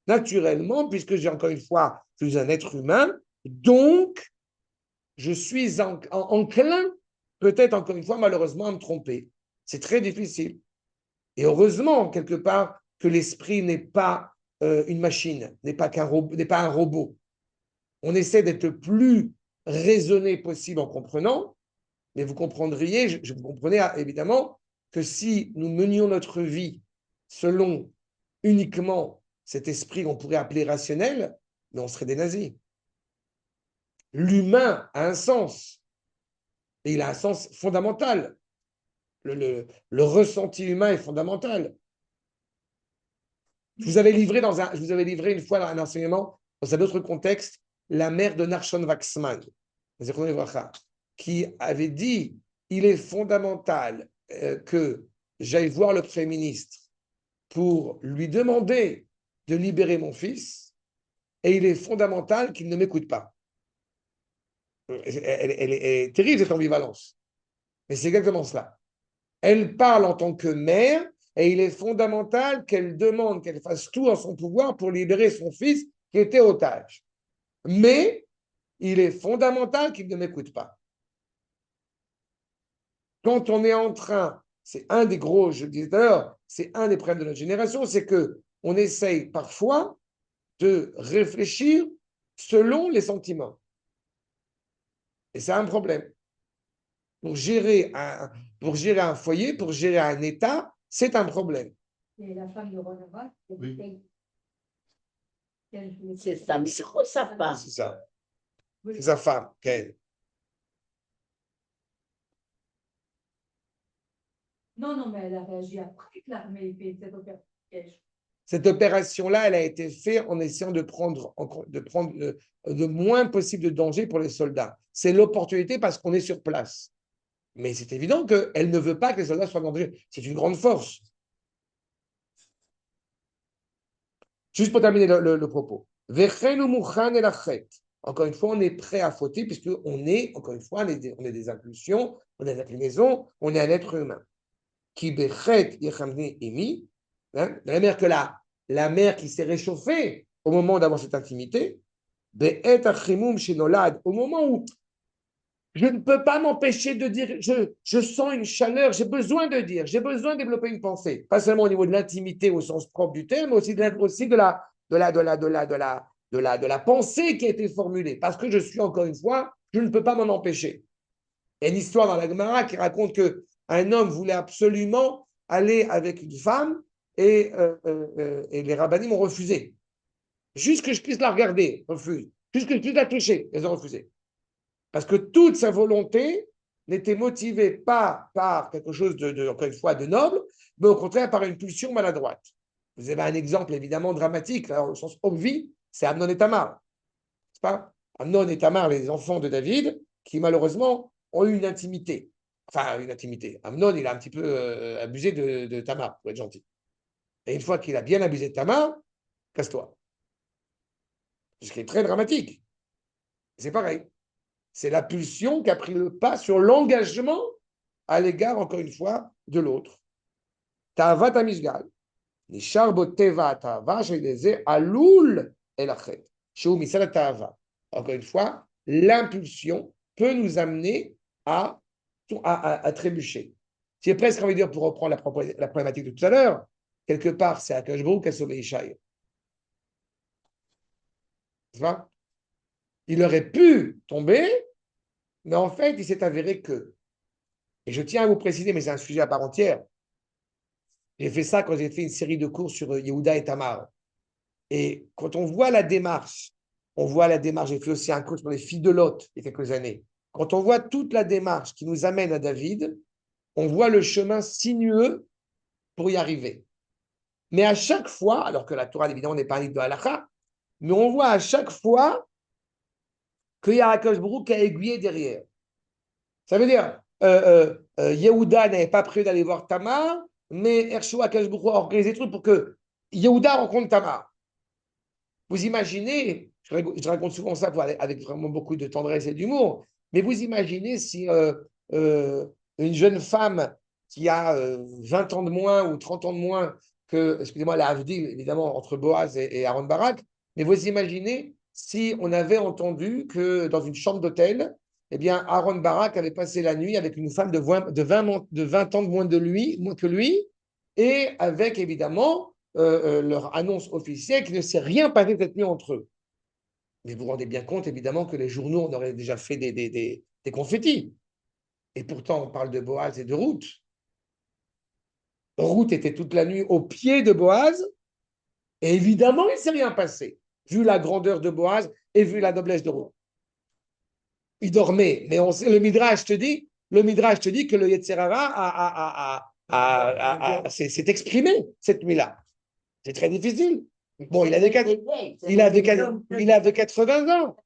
Naturellement, puisque j'ai encore une fois, je suis un être humain, donc je suis enclin, peut-être encore une fois, malheureusement, à me tromper. C'est très difficile. Et heureusement, quelque part, que l'esprit n'est pas une machine, n'est pas un robot. On essaie d'être le plus raisonné possible en comprenant, mais vous comprendriez, vous comprenez évidemment, que si nous menions notre vie selon uniquement cet esprit qu'on pourrait appeler rationnel, mais on serait des nazis. L'humain a un sens, et il a un sens fondamental. Le ressenti humain est fondamental. Je vous avais livré une fois un enseignement dans un autre contexte, la mère de Nachshon Waxman, qui avait dit il est fondamental que j'aille voir le Premier ministre pour lui demander de libérer mon fils, et il est fondamental qu'il ne m'écoute pas. Elle est terrible, cette ambivalence. Mais c'est exactement cela. Elle parle en tant que mère, et il est fondamental qu'elle demande, qu'elle fasse tout en son pouvoir pour libérer son fils qui était otage. Mais il est fondamental qu'il ne m'écoute pas. Quand on est en train, c'est un des gros, je le disais tout à l'heure, c'est un des problèmes de notre génération, c'est qu'on essaye parfois de réfléchir selon les sentiments. Et c'est un problème. Pour gérer un foyer, pour gérer un État, c'est un problème. Et la femme de Ronald, Oui. C'est sa femme. C'est ça. C'est sa femme, Ken. Non, mais elle a réagi après que l'armée ait fait cette opération. Cette opération-là, elle a été faite en essayant de prendre le moins possible de danger pour les soldats. C'est l'opportunité parce qu'on est sur place. Mais c'est évident qu'elle ne veut pas que les soldats soient en danger. C'est une grande force. Juste pour terminer le propos. Encore une fois, on est prêt à fauter puisqu'on est, encore une fois, on est des impulsions, on a des inclinaisons, on est un être humain. Qui bechet yechamni imi, de la manière que la mer qui s'est réchauffée au moment d'avoir cette intimité, Be'et achimum shenolad, au moment où je ne peux pas m'empêcher de dire, je sens une chaleur, j'ai besoin de dire, j'ai besoin de développer une pensée, pas seulement au niveau de l'intimité au sens propre du terme, mais aussi de la pensée qui a été formulée, parce que je suis encore une fois, je ne peux pas m'en empêcher. Il y a une histoire dans la Gemara qui raconte que un homme voulait absolument aller avec une femme et les rabbinim ont refusé. Juste que je puisse la regarder, refuse. Juste que je puisse la toucher, ils ont refusé. Parce que toute sa volonté n'était motivée pas par quelque chose encore une fois, de noble, mais au contraire par une pulsion maladroite. Vous avez un exemple évidemment dramatique, alors, au sens obvi, c'est Amnon et Tamar. N'est-ce pas? Amnon et Tamar, les enfants de David, qui malheureusement ont eu une intimité. Enfin, une intimité. Amnon, il a un petit peu abusé de Tamar, pour être gentil. Et une fois qu'il a bien abusé de Tamar, casse-toi. Ce qui est très dramatique. C'est pareil. C'est la pulsion qui a pris le pas sur l'engagement à l'égard, encore une fois, de l'autre. Ta'ava tamishgal. Nishar boteva ta'ava sheileze alul elachet. Sheu misal ta'ava. Encore une fois, l'impulsion peut nous amener à trébucher. J'ai presque envie de dire, pour reprendre la problématique de tout à l'heure, quelque part, c'est Akash Baruch qui a sauvé Ishaï. Il aurait pu tomber, mais en fait, il s'est avéré que, et je tiens à vous préciser, mais c'est un sujet à part entière, j'ai fait ça quand j'ai fait une série de cours sur Yehuda et Tamar. Et quand on voit la démarche, j'ai fait aussi un cours sur les filles de Lot il y a quelques années. Quand on voit toute la démarche qui nous amène à David, on voit le chemin sinueux pour y arriver. Mais à chaque fois, alors que la Torah, évidemment, n'est pas un livre de halakha, mais on voit à chaque fois qu'il y a Akash Baruch qui a aiguillé derrière. Ça veut dire, Yehuda n'avait pas prévu d'aller voir Tamar, mais Hershua Akash Baruch a organisé des trucs pour que Yehuda rencontre Tamar. Vous imaginez, je raconte souvent ça avec vraiment beaucoup de tendresse et d'humour, mais vous imaginez si une jeune femme qui a 20 ans de moins ou 30 ans de moins que, excusez-moi, la Havdil, évidemment, entre Boaz et Aaron Barak, mais vous imaginez si on avait entendu que dans une chambre d'hôtel, eh bien, Aaron Barak avait passé la nuit avec une femme de 20 ans de moins que lui, et avec évidemment leur annonce officielle qu'il ne s'est rien passé cette nuit entre eux. Mais vous vous rendez bien compte, évidemment, que les journaux en auraient déjà fait des confettis. Et pourtant, on parle de Boaz et de Ruth. Ruth était toute la nuit au pied de Boaz, et évidemment, il ne s'est rien passé, vu la grandeur de Boaz et vu la noblesse de Ruth. Il dormait, mais le Midrash te dit que le Yetzer Hara s'est exprimé cette nuit-là. C'est très difficile. Bon, il avait 80 ans. Il avait 80 ans,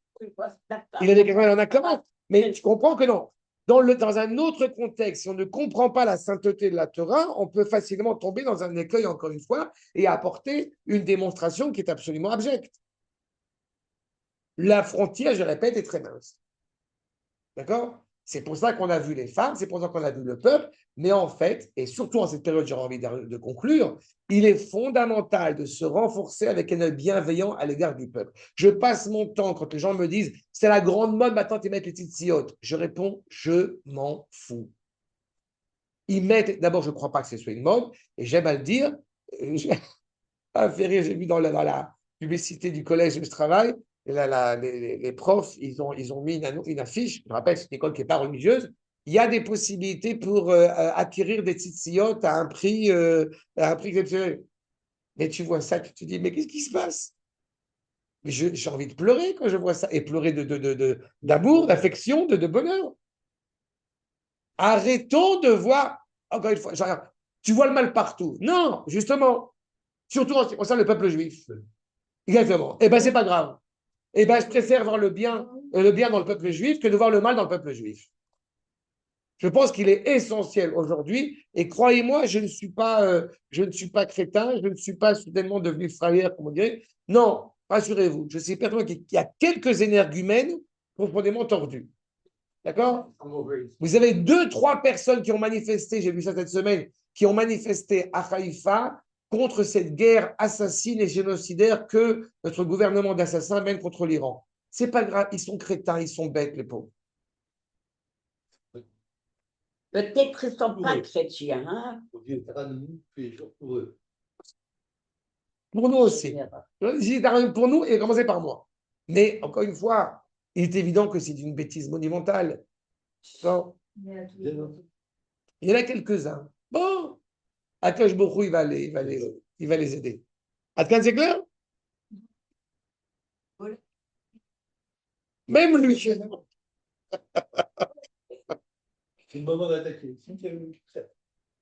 on a comment? Mais tu comprends que non. Dans un autre contexte, si on ne comprend pas la sainteté de la Torah, on peut facilement tomber dans un écueil, encore une fois, et apporter une démonstration qui est absolument abjecte. La frontière, je répète, est très mince. D'accord? C'est pour ça qu'on a vu les femmes, c'est pour ça qu'on a vu le peuple, mais en fait, et surtout en cette période, j'ai envie de conclure, il est fondamental de se renforcer avec un œil bienveillant à l'égard du peuple. Je passe mon temps, quand les gens me disent « c'est la grande mode, maintenant ils mettent les tzitzit », je réponds « je m'en fous ». Ils mettent, d'abord, je ne crois pas que ce soit une mode, et j'aime à le dire, j'ai vu dans la publicité du collège où je travaille, les profs, ils ont mis une affiche, je me rappelle, c'est une école qui n'est pas religieuse, il y a des possibilités pour acquérir des tzitzit à un prix exceptionnel. Mais tu vois ça, tu te dis, mais qu'est-ce qui se passe? Mais j'ai envie de pleurer quand je vois ça, et pleurer d'amour, d'affection, de bonheur. Arrêtons de voir, encore une fois, tu vois le mal partout. Non, justement, surtout en ce qui concerne le peuple juif. Exactement. Eh bien, c'est pas grave. Eh bien, je préfère voir le bien dans le peuple juif que de voir le mal dans le peuple juif. Je pense qu'il est essentiel aujourd'hui, et croyez-moi, je ne suis pas crétin, je ne suis pas soudainement devenu frayeur, comme on dirait. Non, rassurez-vous, je sais pertinemment qu'il y a quelques énergumènes profondément tordus. D'accord? Vous avez 2-3 personnes qui ont manifesté, j'ai vu ça cette semaine, qui ont manifesté à Haïfa contre cette guerre assassine et génocidaire que notre gouvernement d'assassins mène contre l'Iran. C'est pas grave, ils sont crétins, ils sont bêtes, les pauvres. Peut-être qu'ils ne sont pas Oui. chrétiens. Hein? Faut dire, nous tous les jours pour eux. Pour nous aussi. Pour nous, et commencez par moi. Mais encore une fois, il est évident que c'est une bêtise monumentale. Non. Il y en a quelques-uns. Bon, Akash Bokhu, il va les aider. Atkan, c'est clair? Même lui. C'est le moment d'attaquer.